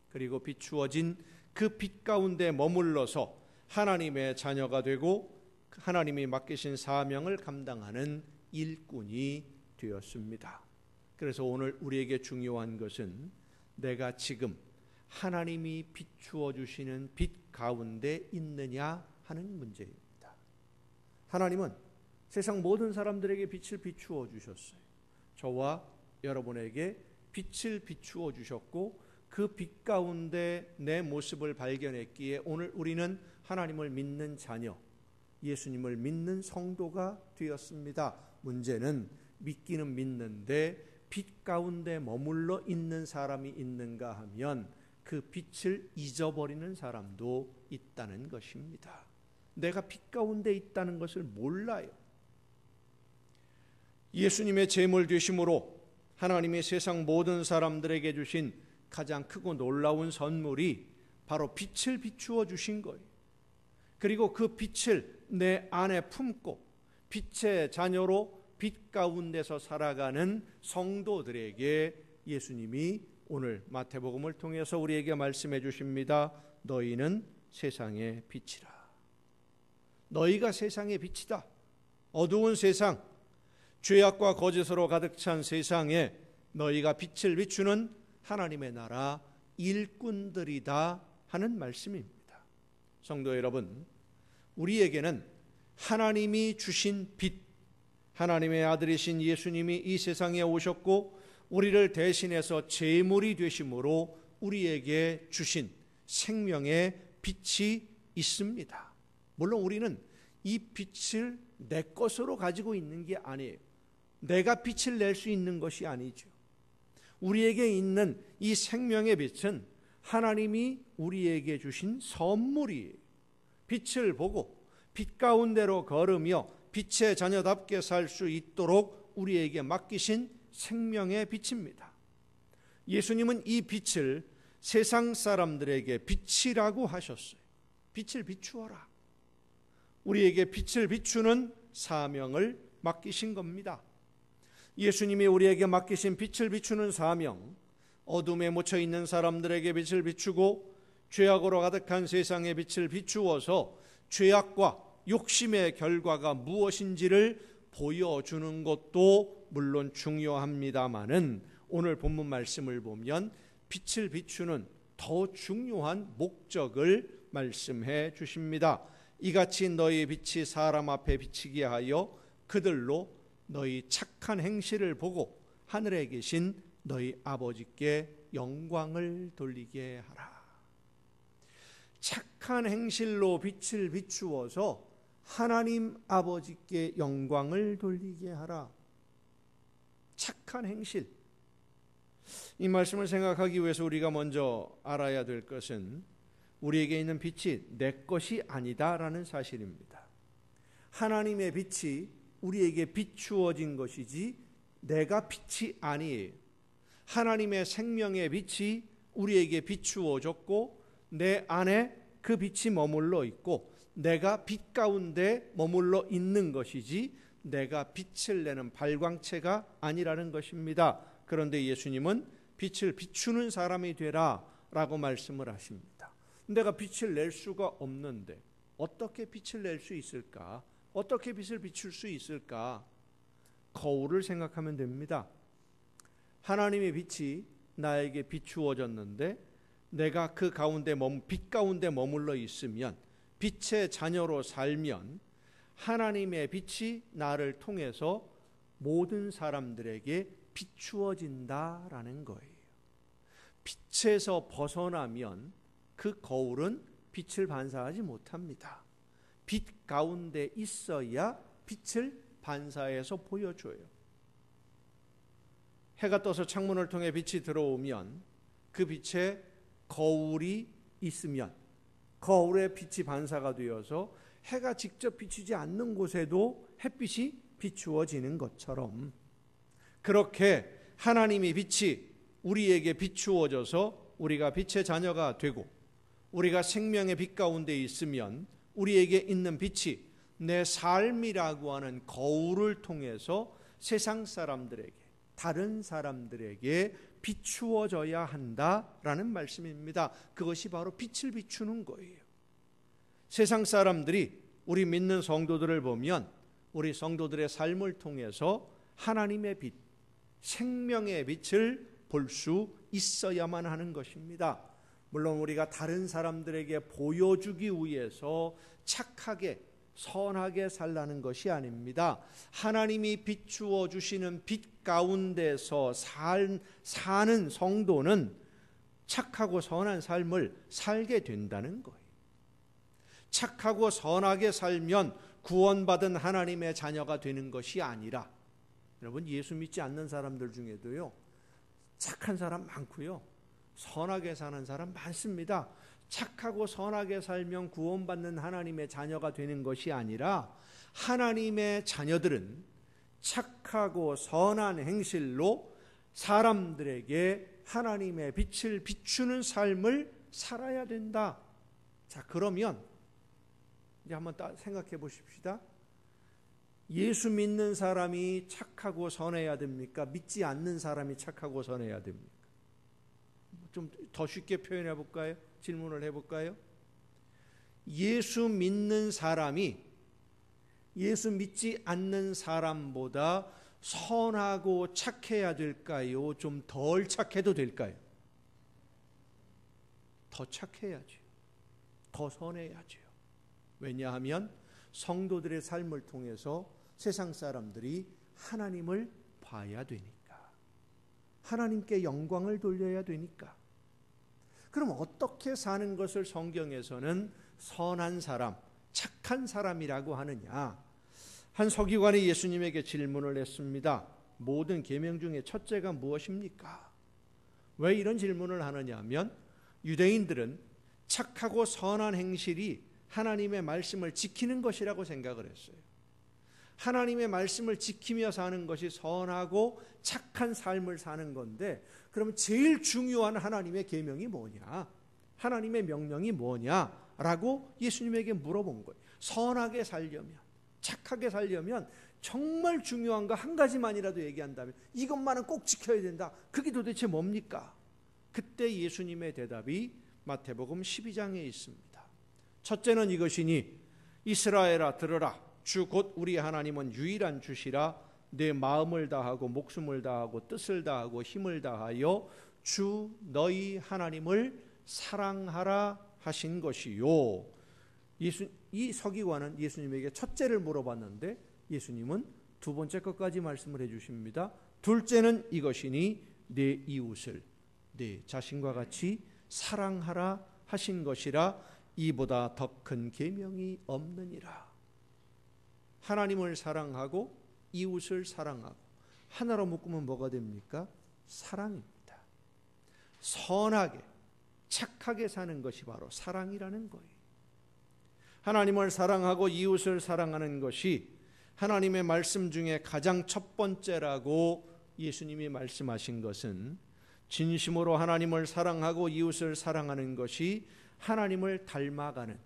그리고 비추어진 그 빛 가운데 머물러서 하나님의 자녀가 되고 하나님이 맡기신 사명을 감당하는 일꾼이 되었습니다. 그래서 오늘 우리에게 중요한 것은 내가 지금 하나님이 비추어 주시는 빛 가운데 있느냐 하는 문제입니다. 하나님은 세상 모든 사람들에게 빛을 비추어 주셨어요. 저와 여러분에게 빛을 비추어 주셨고 그 빛 가운데 내 모습을 발견했기에 오늘 우리는 하나님을 믿는 자녀, 예수님을 믿는 성도가 되었습니다. 문제는 믿기는 믿는데 빛 가운데 머물러 있는 사람이 있는가 하면 그 빛을 잊어버리는 사람도 있다는 것입니다. 내가 빛 가운데 있다는 것을 몰라요. 예수님의 제물 되심으로 하나님이 세상 모든 사람들에게 주신 가장 크고 놀라운 선물이 바로 빛을 비추어 주신 거예요. 그리고 그 빛을 내 안에 품고 빛의 자녀로 빛 가운데서 살아가는 성도들에게 예수님이 오늘 마태복음을 통해서 우리에게 말씀해 주십니다. 너희는 세상의 빛이라. 너희가 세상의 빛이다. 어두운 세상, 죄악과 거짓으로 가득 찬 세상에 너희가 빛을 비추는 하나님의 나라 일꾼들이다 하는 말씀입니다. 성도 여러분, 우리에게는 하나님이 주신 빛, 하나님의 아들이신 예수님이 이 세상에 오셨고 우리를 대신해서 제물이 되심으로 우리에게 주신 생명의 빛이 있습니다. 물론 우리는 이 빛을 내 것으로 가지고 있는 게 아니에요. 내가 빛을 낼 수 있는 것이 아니죠. 우리에게 있는 이 생명의 빛은 하나님이 우리에게 주신 선물이에요. 빛을 보고 빛 가운데로 걸으며 빛의 자녀답게 살 수 있도록 우리에게 맡기신 생명의 빛입니다. 예수님은 이 빛을 세상 사람들에게 빛이라고 하셨어요. 빛을 비추어라. 우리에게 빛을 비추는 사명을 맡기신 겁니다. 예수님이 우리에게 맡기신 빛을 비추는 사명, 어둠에 묻혀 있는 사람들에게 빛을 비추고 죄악으로 가득한 세상에 빛을 비추어서 죄악과 욕심의 결과가 무엇인지를 보여주는 것도 물론 중요합니다마는 오늘 본문 말씀을 보면 빛을 비추는 더 중요한 목적을 말씀해 주십니다. 이같이 너희 빛이 사람 앞에 비치게 하여 그들로 너희 착한 행실을 보고 하늘에 계신 너희 아버지께 영광을 돌리게 하라. 착한 행실로 빛을 비추어서 하나님 아버지께 영광을 돌리게 하라. 착한 행실. 이 말씀을 생각하기 위해서 우리가 먼저 알아야 될 것은 우리에게 있는 빛이 내 것이 아니다라는 사실입니다. 하나님의 빛이 우리에게 비추어진 것이지 내가 빛이 아니에요. 하나님의 생명의 빛이 우리에게 비추어졌고 내 안에 그 빛이 머물러 있고 내가 빛 가운데 머물러 있는 것이지 내가 빛을 내는 발광체가 아니라는 것입니다. 그런데 예수님은 빛을 비추는 사람이 되라 라고 말씀을 하십니다. 내가 빛을 낼 수가 없는데 어떻게 빛을 낼 수 있을까? 어떻게 빛을 비출 수 있을까? 거울을 생각하면 됩니다. 하나님의 빛이 나에게 비추어졌는데 내가 그 가운데 빛 가운데 머물러 있으면 빛의 자녀로 살면 하나님의 빛이 나를 통해서 모든 사람들에게 비추어진다라는 거예요. 빛에서 벗어나면 그 거울은 빛을 반사하지 못합니다. 빛 가운데 있어야 빛을 반사해서 보여줘요. 해가 떠서 창문을 통해 빛이 들어오면 그 빛에 거울이 있으면 거울에 빛이 반사가 되어서 해가 직접 비추지 않는 곳에도 햇빛이 비추어지는 것처럼 그렇게 하나님의 빛이 우리에게 비추어져서 우리가 빛의 자녀가 되고 우리가 생명의 빛 가운데 있으면 우리에게 있는 빛이 내 삶이라고 하는 거울을 통해서 세상 사람들에게 다른 사람들에게 비추어져야 한다라는 말씀입니다. 그것이 바로 빛을 비추는 거예요. 세상 사람들이 우리 믿는 성도들을 보면 우리 성도들의 삶을 통해서 하나님의 빛, 생명의 빛을 볼 수 있어야만 하는 것입니다. 물론 우리가 다른 사람들에게 보여주기 위해서 착하게 선하게 살라는 것이 아닙니다. 하나님이 비추어 주시는 빛 가운데서 사는 성도는 착하고 선한 삶을 살게 된다는 거예요. 착하고 선하게 살면 구원받은 하나님의 자녀가 되는 것이 아니라 여러분 예수 믿지 않는 사람들 중에도요 착한 사람 많고요 선하게 사는 사람 많습니다. 착하고 선하게 살면 구원받는 하나님의 자녀가 되는 것이 아니라 하나님의 자녀들은 착하고 선한 행실로 사람들에게 하나님의 빛을 비추는 삶을 살아야 된다. 자, 그러면 이제 한번 생각해 보십시다. 예수 믿는 사람이 착하고 선해야 됩니까? 믿지 않는 사람이 착하고 선해야 됩니까? 좀 더 쉽게 표현해 볼까요? 질문을 해 볼까요? 예수 믿는 사람이 예수 믿지 않는 사람보다 선하고 착해야 될까요? 좀 덜 착해도 될까요? 더 착해야죠. 더 선해야죠. 왜냐하면 성도들의 삶을 통해서 세상 사람들이 하나님을 봐야 되니까. 하나님께 영광을 돌려야 되니까. 그럼 어떻게 사는 것을 성경에서는 선한 사람, 착한 사람이라고 하느냐? 한 서기관이 예수님에게 질문을 했습니다. 모든 계명 중에 첫째가 무엇입니까? 왜 이런 질문을 하느냐면 유대인들은 착하고 선한 행실이 하나님의 말씀을 지키는 것이라고 생각을 했어요. 하나님의 말씀을 지키며 사는 것이 선하고 착한 삶을 사는 건데, 그러면 제일 중요한 하나님의 계명이 뭐냐? 하나님의 명령이 뭐냐라고 예수님에게 물어본 거예요. 선하게 살려면, 착하게 살려면 정말 중요한 거 한 가지만이라도 얘기한다면 이것만은 꼭 지켜야 된다. 그게 도대체 뭡니까? 그때 예수님의 대답이 마태복음 12장에 있습니다. 첫째는 이것이니 이스라엘아 들으라. 주 곧 우리 하나님은 유일한 주시라. 내 마음을 다하고 목숨을 다하고 뜻을 다하고 힘을 다하여 주 너희 하나님을 사랑하라 하신 것이요. 이 서기관은 예수님에게 첫째를 물어봤는데 예수님은 두 번째 것까지 말씀을 해주십니다. 둘째는 이것이니 내 이웃을 내 자신과 같이 사랑하라 하신 것이라. 이보다 더 큰 계명이 없느니라. 하나님을 사랑하고 이웃을 사랑하고 하나로 묶으면 뭐가 됩니까? 사랑입니다. 선하게 착하게 사는 것이 바로 사랑이라는 거예요. 하나님을 사랑하고 이웃을 사랑하는 것이 하나님의 말씀 중에 가장 첫 번째라고 예수님이 말씀하신 것은, 진심으로 하나님을 사랑하고 이웃을 사랑하는 것이 하나님을 닮아가는,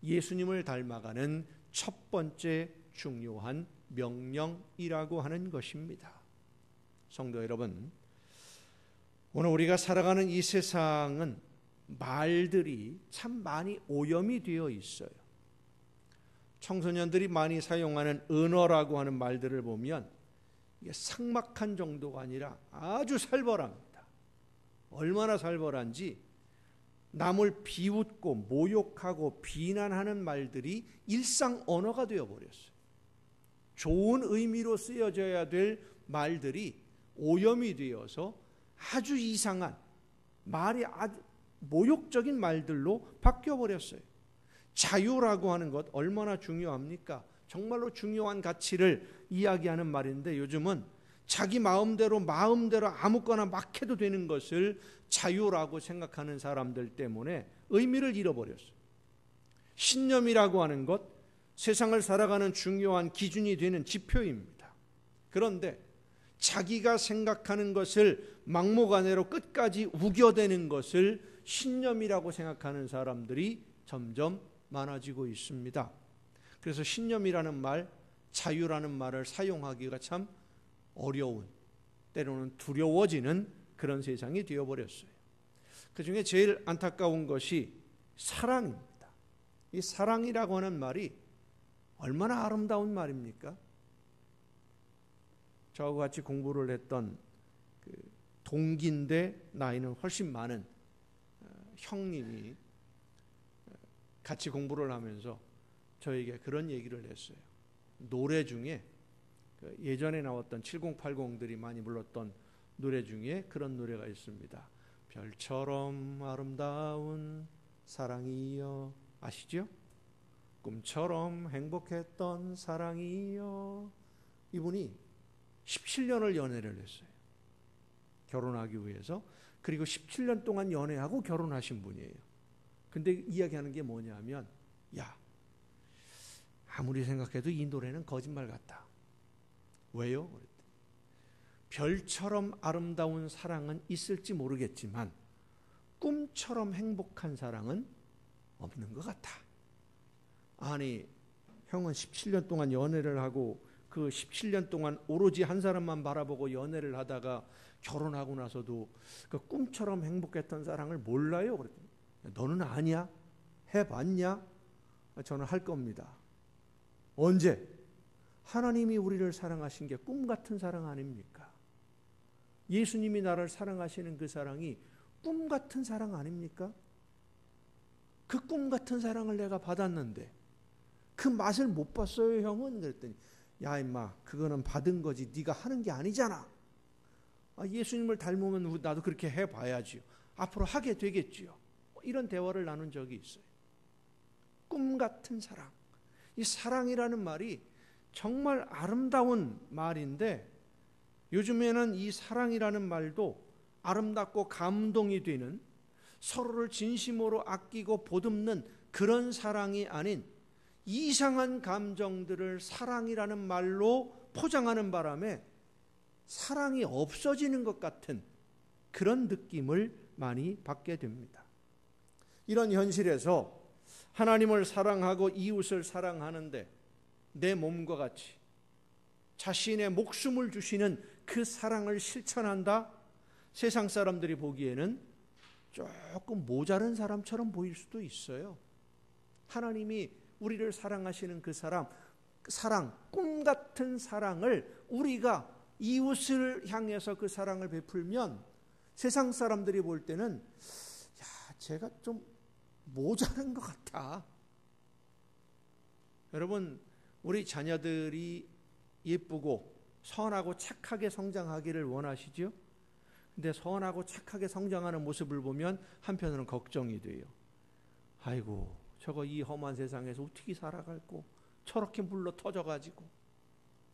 예수님을 닮아가는 첫 번째 중요한 명령이라고 하는 것입니다. 성도 여러분, 오늘 우리가 살아가는 이 세상은 말들이 참 많이 오염이 되어 있어요. 청소년들이 많이 사용하는 은어라고 하는 말들을 보면 이게 삭막한 정도가 아니라 아주 살벌합니다. 얼마나 살벌한지 남을 비웃고 모욕하고 비난하는 말들이 일상 언어가 되어버렸어요. 좋은 의미로 쓰여져야 될 말들이 오염이 되어서 아주 이상한 말이 아주 모욕적인 말들로 바뀌어버렸어요. 자유라고 하는 것 얼마나 중요합니까? 정말로 중요한 가치를 이야기하는 말인데 요즘은 자기 마음대로 아무거나 막 해도 되는 것을 자유라고 생각하는 사람들 때문에 의미를 잃어버렸어요. 신념이라고 하는 것, 세상을 살아가는 중요한 기준이 되는 지표입니다. 그런데 자기가 생각하는 것을 막무가내로 끝까지 우겨대는 것을 신념이라고 생각하는 사람들이 점점 많아지고 있습니다. 그래서 신념이라는 말, 자유라는 말을 사용하기가 참 어려운, 때로는 두려워지는 그런 세상이 되어버렸어요. 그 중에 제일 안타까운 것이 사랑입니다. 이 사랑이라고 하는 말이 얼마나 아름다운 말입니까? 저하고 같이 공부를 했던 그 동기인데 나이는 훨씬 많은 형님이 같이 공부를 하면서 저에게 그런 얘기를 했어요. 노래 중에 예전에 나왔던 7080들이 많이 불렀던 노래 중에 그런 노래가 있습니다. 별처럼 아름다운 사랑이여. 아시죠? 꿈처럼 행복했던 사랑이여. 이분이 17년을 연애를 했어요. 결혼하기 위해서. 그리고 17년 동안 연애하고 결혼하신 분이에요. 근데 이야기하는 게 뭐냐면, 야, 아무리 생각해도 이 노래는 거짓말 같다. 왜요? 별처럼 아름다운 사랑은 있을지 모르겠지만 꿈처럼 행복한 사랑은 없는 것 같아. 아니, 형은 17년 동안 연애를 하고 그 17년 동안 오로지 한 사람만 바라보고 연애를 하다가 결혼하고 나서도 그 꿈처럼 행복했던 사랑을 몰라요? 그랬더니 너는 아니야? 해봤냐? 저는 할 겁니다. 언제? 하나님이 우리를 사랑하신 게 꿈 같은 사랑 아닙니까? 예수님이 나를 사랑하시는 그 사랑이 꿈 같은 사랑 아닙니까? 그 꿈 같은 사랑을 내가 받았는데 그 맛을 못 봤어요, 형은? 그랬더니 야 임마, 그거는 받은 거지 네가 하는 게 아니잖아. 예수님을 닮으면 나도 그렇게 해봐야지요. 앞으로 하게 되겠지요. 이런 대화를 나눈 적이 있어요. 꿈 같은 사랑. 이 사랑이라는 말이 정말 아름다운 말인데 요즘에는 이 사랑이라는 말도 아름답고 감동이 되는, 서로를 진심으로 아끼고 보듬는 그런 사랑이 아닌 이상한 감정들을 사랑이라는 말로 포장하는 바람에 사랑이 없어지는 것 같은 그런 느낌을 많이 받게 됩니다. 이런 현실에서 하나님을 사랑하고 이웃을 사랑하는데 내 몸과 같이 자신의 목숨을 주시는 그 사랑을 실천한다? 세상 사람들이 보기에는 조금 모자른 사람처럼 보일 수도 있어요. 하나님이 우리를 사랑하시는 그 사랑, 꿈 같은 사랑을 우리가 이웃을 향해서 그 사랑을 베풀면 세상 사람들이 볼 때는 야, 제가 좀 모자란 것 같아. 여러분, 우리 자녀들이 예쁘고 선하고 착하게 성장하기를 원하시죠? 근데 선하고 착하게 성장하는 모습을 보면 한편으로는 걱정이 돼요. 아이고, 저거 이 험한 세상에서 어떻게 살아갈고, 저렇게 물러 터져가지고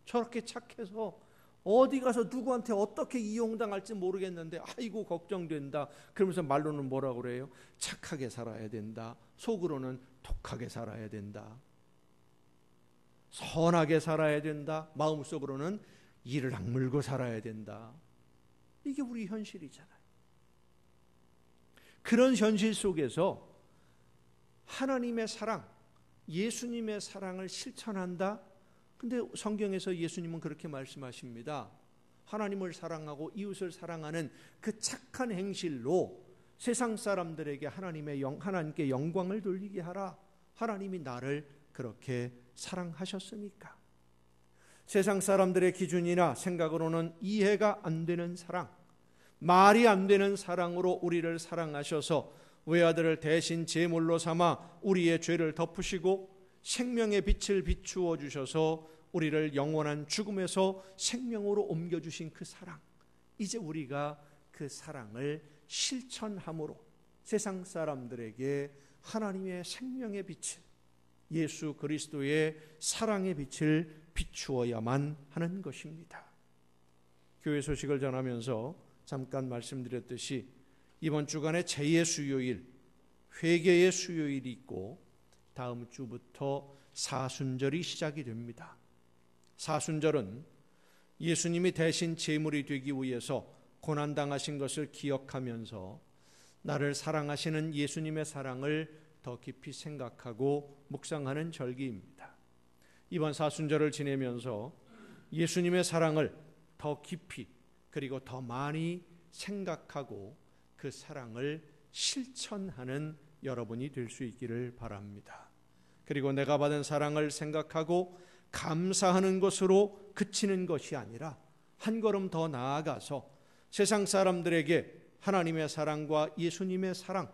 저렇게 착해서 어디 가서 누구한테 어떻게 이용당할지 모르겠는데 아이고 걱정된다. 그러면서 말로는 뭐라고 그래요? 착하게 살아야 된다. 속으로는 독하게 살아야 된다. 선하게 살아야 된다. 마음속으로는 이를 악물고 살아야 된다. 이게 우리 현실이잖아요. 그런 현실 속에서 하나님의 사랑, 예수님의 사랑을 실천한다. 근데 성경에서 예수님은 그렇게 말씀하십니다. 하나님을 사랑하고 이웃을 사랑하는 그 착한 행실로 세상 사람들에게 하나님께 영광을 돌리게 하라. 하나님이 나를 그렇게 사랑하셨으니까. 세상 사람들의 기준이나 생각으로는 이해가 안 되는 사랑, 말이 안 되는 사랑으로 우리를 사랑하셔서 외아들을 대신 제물로 삼아 우리의 죄를 덮으시고 생명의 빛을 비추어 주셔서 우리를 영원한 죽음에서 생명으로 옮겨주신 그 사랑, 이제 우리가 그 사랑을 실천함으로 세상 사람들에게 하나님의 생명의 빛을, 예수 그리스도의 사랑의 빛을 비추어야만 하는 것입니다. 교회 소식을 전하면서 잠깐 말씀드렸듯이 이번 주간에 제2의 수요일, 회개의 수요일이 있고 다음 주부터 사순절이 시작이 됩니다. 사순절은 예수님이 대신 제물이 되기 위해서 고난당하신 것을 기억하면서 나를 사랑하시는 예수님의 사랑을 더 깊이 생각하고 묵상하는 절기입니다. 이번 사순절을 지내면서 예수님의 사랑을 더 깊이 그리고 더 많이 생각하고 그 사랑을 실천하는 여러분이 될 수 있기를 바랍니다. 그리고 내가 받은 사랑을 생각하고 감사하는 것으로 그치는 것이 아니라 한 걸음 더 나아가서 세상 사람들에게 하나님의 사랑과 예수님의 사랑,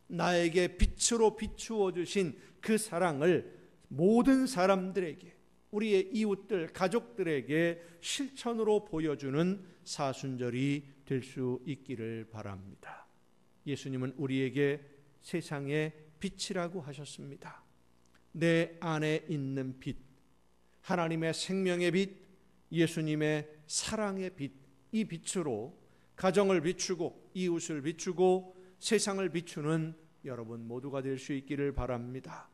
나에게 빛으로 비추어 주신 그 사랑을 모든 사람들에게, 우리의 이웃들, 가족들에게 실천으로 보여주는 사순절이 될 수 있기를 바랍니다. 예수님은 우리에게 세상의 빛이라고 하셨습니다. 내 안에 있는 빛, 하나님의 생명의 빛, 예수님의 사랑의 빛, 이 빛으로 가정을 비추고 이웃을 비추고 세상을 비추는 여러분 모두가 될 수 있기를 바랍니다.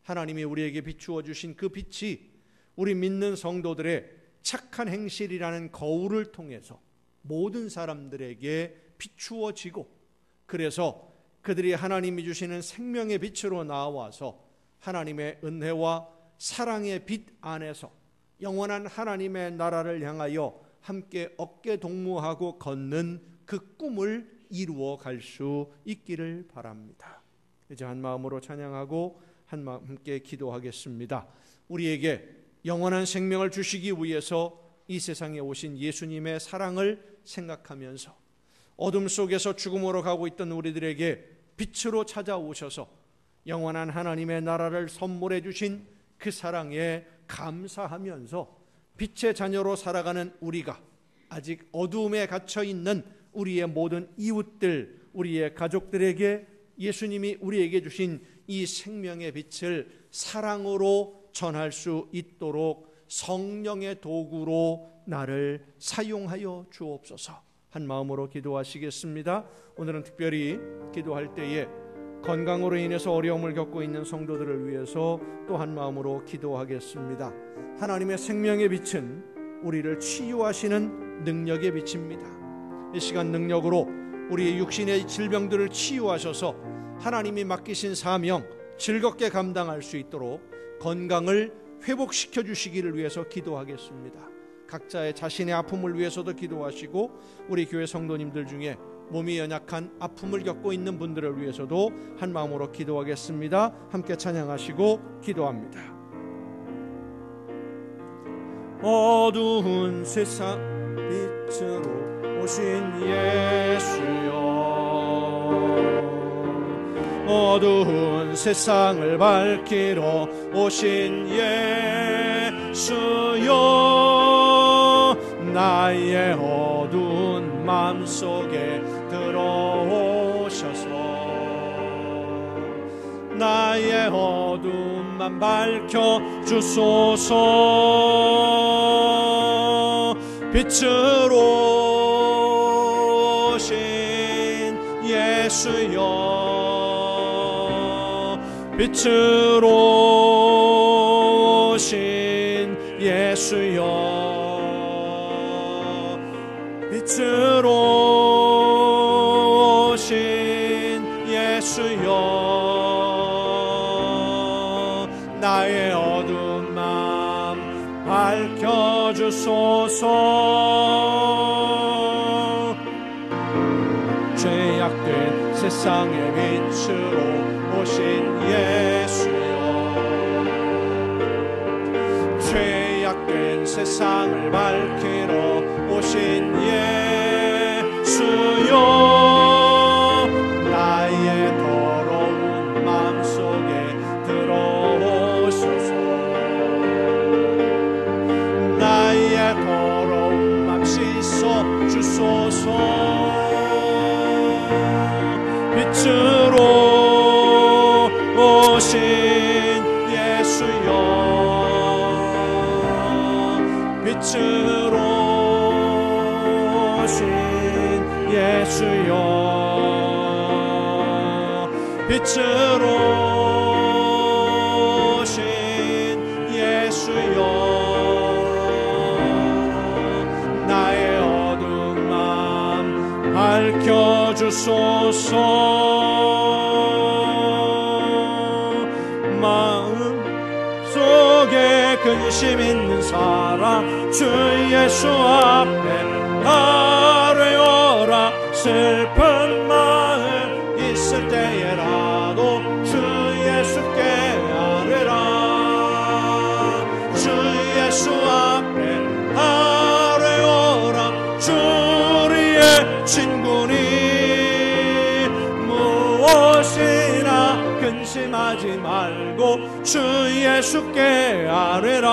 하나님이 우리에게 비추어 주신 그 빛이 우리 믿는 성도들의 착한 행실이라는 거울을 통해서 모든 사람들에게 비추어지고, 그래서 그들이 하나님이 주시는 생명의 빛으로 나와서 하나님의 은혜와 사랑의 빛 안에서 영원한 하나님의 나라를 향하여 함께 어깨 동무하고 걷는 그 꿈을 이루어 갈 수 있기를 바랍니다. 이제 한 마음으로 찬양하고 한 마음 함께 기도하겠습니다. 우리에게 영원한 생명을 주시기 위해서 이 세상에 오신 예수님의 사랑을 생각하면서 어둠 속에서 죽음으로 가고 있던 우리들에게 빛으로 찾아오셔서 영원한 하나님의 나라를 선물해 주신 그 사랑에 감사하면서 빛의 자녀로 살아가는 우리가 아직 어두움에 갇혀 있는 우리의 모든 이웃들, 우리의 가족들에게 예수님이 우리에게 주신 이 생명의 빛을 사랑으로 전할 수 있도록 성령의 도구로 나를 사용하여 주옵소서. 한 마음으로 기도하시겠습니다. 오늘은 특별히 기도할 때에 건강으로 인해서 어려움을 겪고 있는 성도들을 위해서 또 한 마음으로 기도하겠습니다. 하나님의 생명의 빛은 우리를 치유하시는 능력의 빛입니다. 이 시간 능력으로 우리의 육신의 질병들을 치유하셔서 하나님이 맡기신 사명 즐겁게 감당할 수 있도록 건강을 회복시켜 주시기를 위해서 기도하겠습니다. 각자의 자신의 아픔을 위해서도 기도하시고 우리 교회 성도님들 중에 몸이 연약한 아픔을 겪고 있는 분들을 위해서도 한 마음으로 기도하겠습니다. 함께 찬양하시고 기도합니다. 어두운 세상 빛으로 오신 예수여, 어두운 세상을 밝히러 오신 예수여, 나의 어두운 마음속에 들어오셔서 나의 어둠만 밝혀주소서. 빛으로 오신 예수여, 빛으로 오신 예수여, 빛으로 오신 예수여, 나의 어두운 마음 밝혀주소서. 죄악된 세상의 빛으로 오신 예수여, 죄악된 세상을 밝히러 오신 예수여, 나의 더러운 마음속에 들어오소서. 나의 더러운 맘 씻어 주소서. 빛으로 오신 예수여, 빛으로 오신 예수여, 빛으로 오신 예수여, 나의 어두운 마음 밝혀주소서. 마음속에 근심 있는 사람 주 예수 앞에 아뢰어라. 슬픈 마음 있을 때에라도 주 예수께 아뢰라. 주 예수 앞에 아뢰어라. 주 우리의 친구니 무엇이나 근심하지 말고 주 예수께 아뢰라.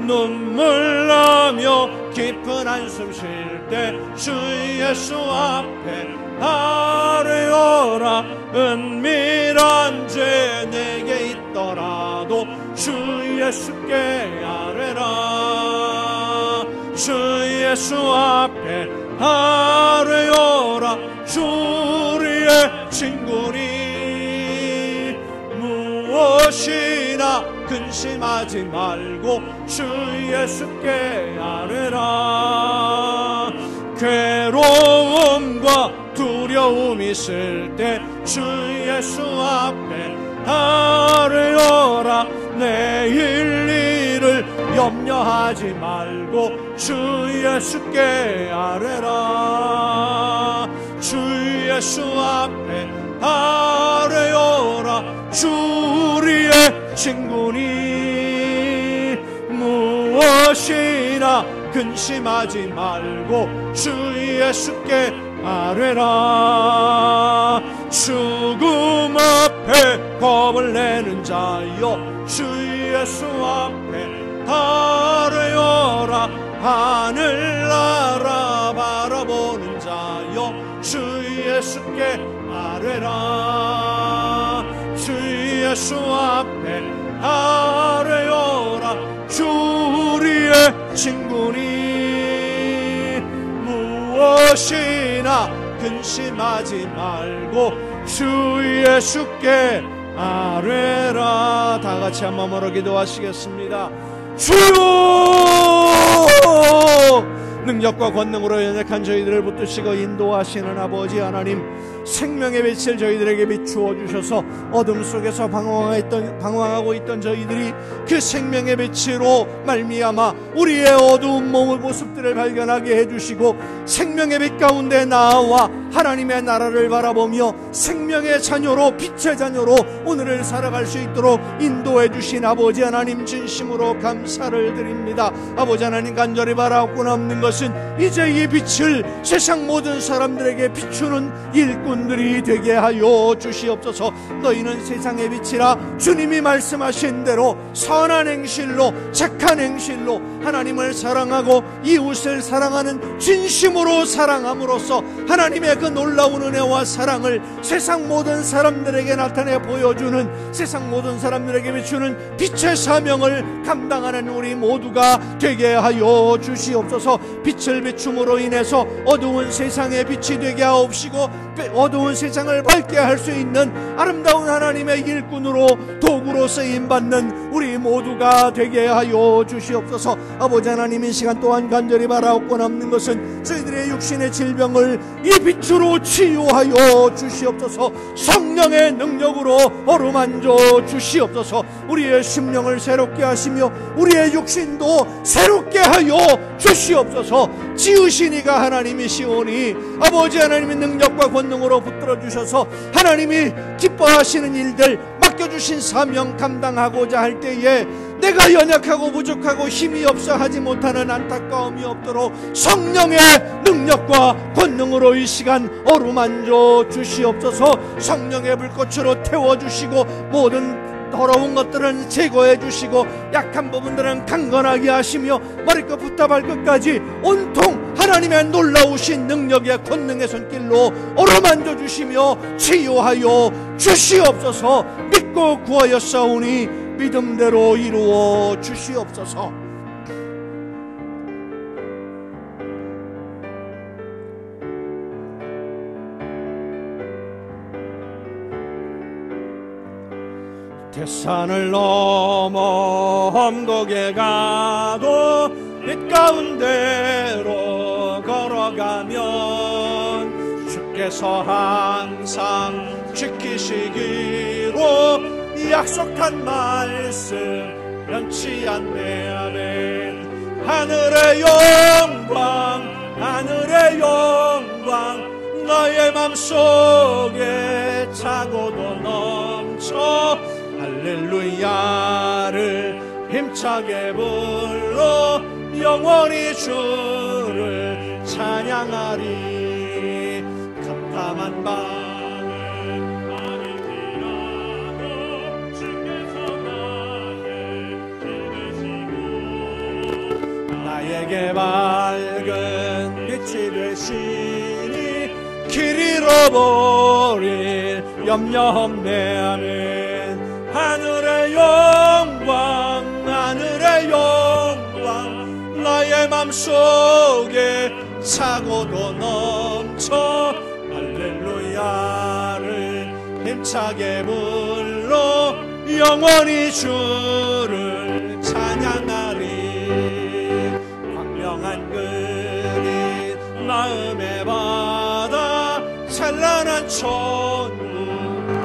눈물 나며 깊은 한숨 쉴 때 주 예수 앞에 아뢰어라. 은밀한 죄 내게 있더라도 주 예수께 아뢰라. 주 예수 앞에 아뢰어라. 주 우리의 친구니 무엇 무엇이나 근심하지 말고 주 예수께 아뢰라. 괴로움과 두려움 있을 때 주 예수 앞에 아뢰어라. 내일 일을 염려하지 말고 주 예수께 아뢰라. 주 예수 앞에 아뢰어라. 주 우리의 친구니 무엇이나 근심하지 말고 주 예수께 아뢰라. 죽음 앞에 겁을 내는 자여 주 예수 앞에 아뢰어라. 하늘나라 바라보는 자여 주 예수께 아뢰라. 주 예수 앞에 아뢰어라. 주 우리의 친구니 무엇이나 근심하지 말고 주 예수께 아뢰라. 다 같이 한 마음으로 기도하시겠습니다. 주여, 능력과 권능으로 연약한 저희들을 붙드시고 인도하시는 아버지 하나님, 생명의 빛을 저희들에게 비추어 주셔서 어둠 속에서 방황하고 있던 저희들이 그 생명의 빛으로 말미암아 우리의 어두운 모습들을 발견하게 해주시고 생명의 빛 가운데 나와 하나님의 나라를 바라보며 생명의 자녀로, 빛의 자녀로 오늘을 살아갈 수 있도록 인도해 주신 아버지 하나님, 진심으로 감사를 드립니다. 아버지 하나님, 간절히 바라옵고 남는 것은 이제 이 빛을 세상 모든 사람들에게 비추는 일꾼들이 되게 하여 주시옵소서. 너희는 세상의 빛이라 주님이 말씀하신 대로 선한 행실로, 착한 행실로 하나님을 사랑하고 이웃을 사랑하는 진심으로 사랑함으로써 하나님의 그 놀라운 은혜와 사랑을 세상 모든 사람들에게 나타내 보여주는, 세상 모든 사람들에게 비추는 빛의 사명을 감당하는 우리 모두가 되게 하여 주시옵소서. 빛을 비춤으로 인해서 어두운 세상의 빛이 되게 하옵시고 어두운 세상을 밝게 할 수 있는 아름다운 하나님의 일꾼으로, 도구로 쓰임받는 우리 모두가 되게 하여 주시옵소서. 아버지 하나님, 이 시간 또한 간절히 바라옵고 남는 것은 저희들의 육신의 질병을 이 빛으로 치유하여 주시옵소서. 성령의 능력으로 어루만져 주시옵소서. 우리의 심령을 새롭게 하시며 우리의 육신도 새롭게 하여 주시옵소서. 지으신 이가 하나님이시오니 아버지 하나님의 능력과 권능으로 붙들어 주셔서 하나님이 기뻐하시는 일들, 맡겨주신 사명 감당하고자 할 때에 내가 연약하고 부족하고 힘이 없어 하지 못하는 안타까움이 없도록 성령의 능력과 권능으로 이 시간 어루만져 주시옵소서. 성령의 불꽃으로 태워주시고 모든 더러운 것들은 제거해 주시고 약한 부분들은 강건하게 하시며 머리끝부터 발끝까지 온통 하나님의 놀라우신 능력의 권능의 손길로 어루만져 주시며 치유하여 주시옵소서. 믿고 구하였사오니 믿음대로 이루어 주시옵소서. 태산을 넘어 험곡에 가도 빛 가운데로 걸어가면 주께서 항상 지키시기로 약속한 말씀 변치 않네. 아멘. 하늘의 영광, 하늘의 영광 너의 맘속에 차고도 넘쳐 할렐루야를 힘차게 불러 영원히 주를 찬양하리. 캄캄한 밤을 아니더라도 주께서 나를 지키시고 나에게 밝은 빛이 되시니 길 잃어버릴 염려 없네. 아멘. 하늘의 영광, 하늘의 영광 나의 맘속에 차고도 넘쳐 할렐루야를 힘차게 불러 영원히 주를 찬양하리. 광명한 그릿 마음에 받아 찬란한 천국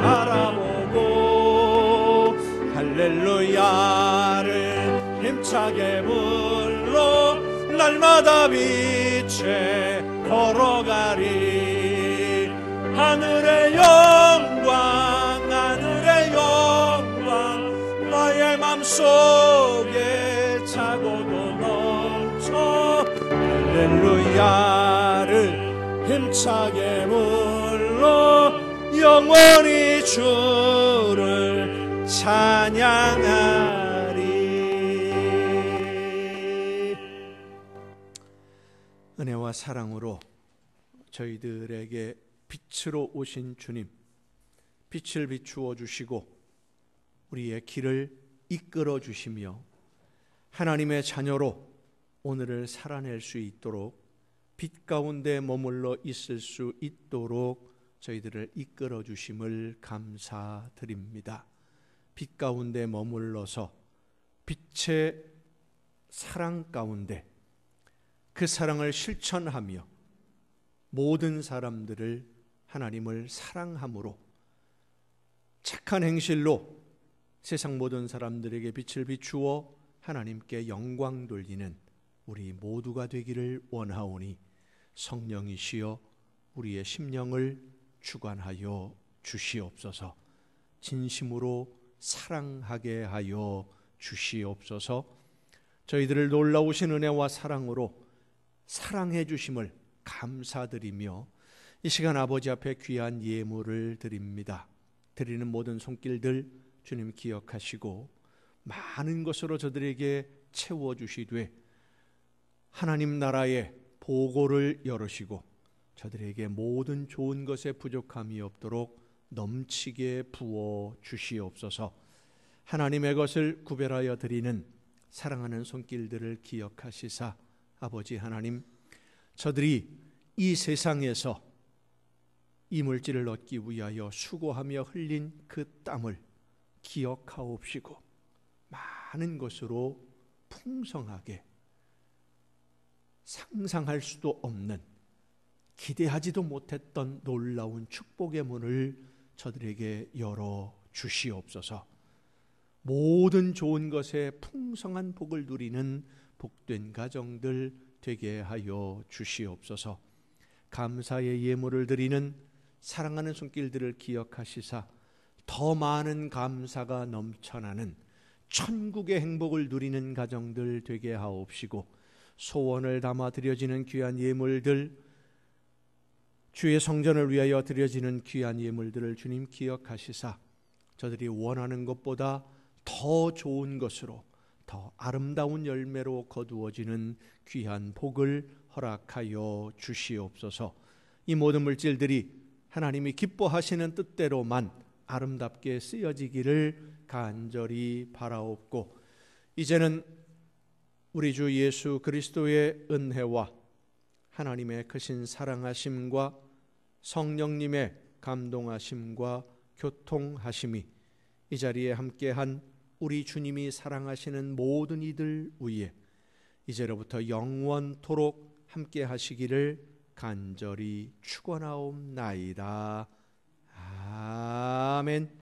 바라보고 할렐루야를 힘차게 불러 날마다 빛에 걸어가리. 하늘의 영광 하늘의 영광 나의 맘속에 차고도 넘쳐. 할렐루야를 힘차게 불러 영원히 주를 찬양하리. 은혜와 사랑으로 저희들에게 빛으로 오신 주님, 빛을 비추어 주시고 우리의 길을 이끌어 주시며 하나님의 자녀로 오늘을 살아낼 수 있도록 빛 가운데 머물러 있을 수 있도록 저희들을 이끌어 주심을 감사드립니다. 빛 가운데 머물러서 빛의 사랑 가운데 그 사랑을 실천하며 모든 사람들을 하나님을 사랑함으로 착한 행실로 세상 모든 사람들에게 빛을 비추어 하나님께 영광 돌리는 우리 모두가 되기를 원하오니 성령이시여 우리의 심령을 주관하여 주시옵소서. 진심으로 사랑하게 하여 주시옵소서. 저희들을 놀라우신 은혜와 사랑으로 사랑해 주심을 감사드리며 이 시간 아버지 앞에 귀한 예물을 드립니다. 드리는 모든 손길들 주님 기억하시고 많은 것으로 저들에게 채워주시되 하나님 나라의 보고를 열으시고 저들에게 모든 좋은 것에 부족함이 없도록 넘치게 부어 주시옵소서. 하나님의 것을 구별하여 드리는 사랑하는 손길들을 기억하시사 아버지 하나님, 저들이 이 세상에서 이 물질을 얻기 위하여 수고하며 흘린 그 땀을 기억하옵시고 많은 것으로 풍성하게 상상할 수도 없는 기대하지도 못했던 놀라운 축복의 문을 저들에게 열어 주시옵소서. 모든 좋은 것에 풍성한 복을 누리는 복된 가정들 되게 하여 주시옵소서. 감사의 예물을 드리는 사랑하는 손길들을 기억하시사 더 많은 감사가 넘쳐나는 천국의 행복을 누리는 가정들 되게 하옵시고 소원을 담아 드려지는 귀한 예물들, 주의 성전을 위하여 드려지는 귀한 예물들을 주님 기억하시사 저들이 원하는 것보다 더 좋은 것으로 더 아름다운 열매로 거두어지는 귀한 복을 허락하여 주시옵소서. 이 모든 물질들이 하나님이 기뻐하시는 뜻대로만 아름답게 쓰여지기를 간절히 바라옵고 이제는 우리 주 예수 그리스도의 은혜와 하나님의 크신 사랑하심과 성령님의 감동하심과 교통하심이 이 자리에 함께한 우리 주님이 사랑하시는 모든 이들 위에 이제로부터 영원토록 함께 하시기를 간절히 축원하옵나이다. 아멘.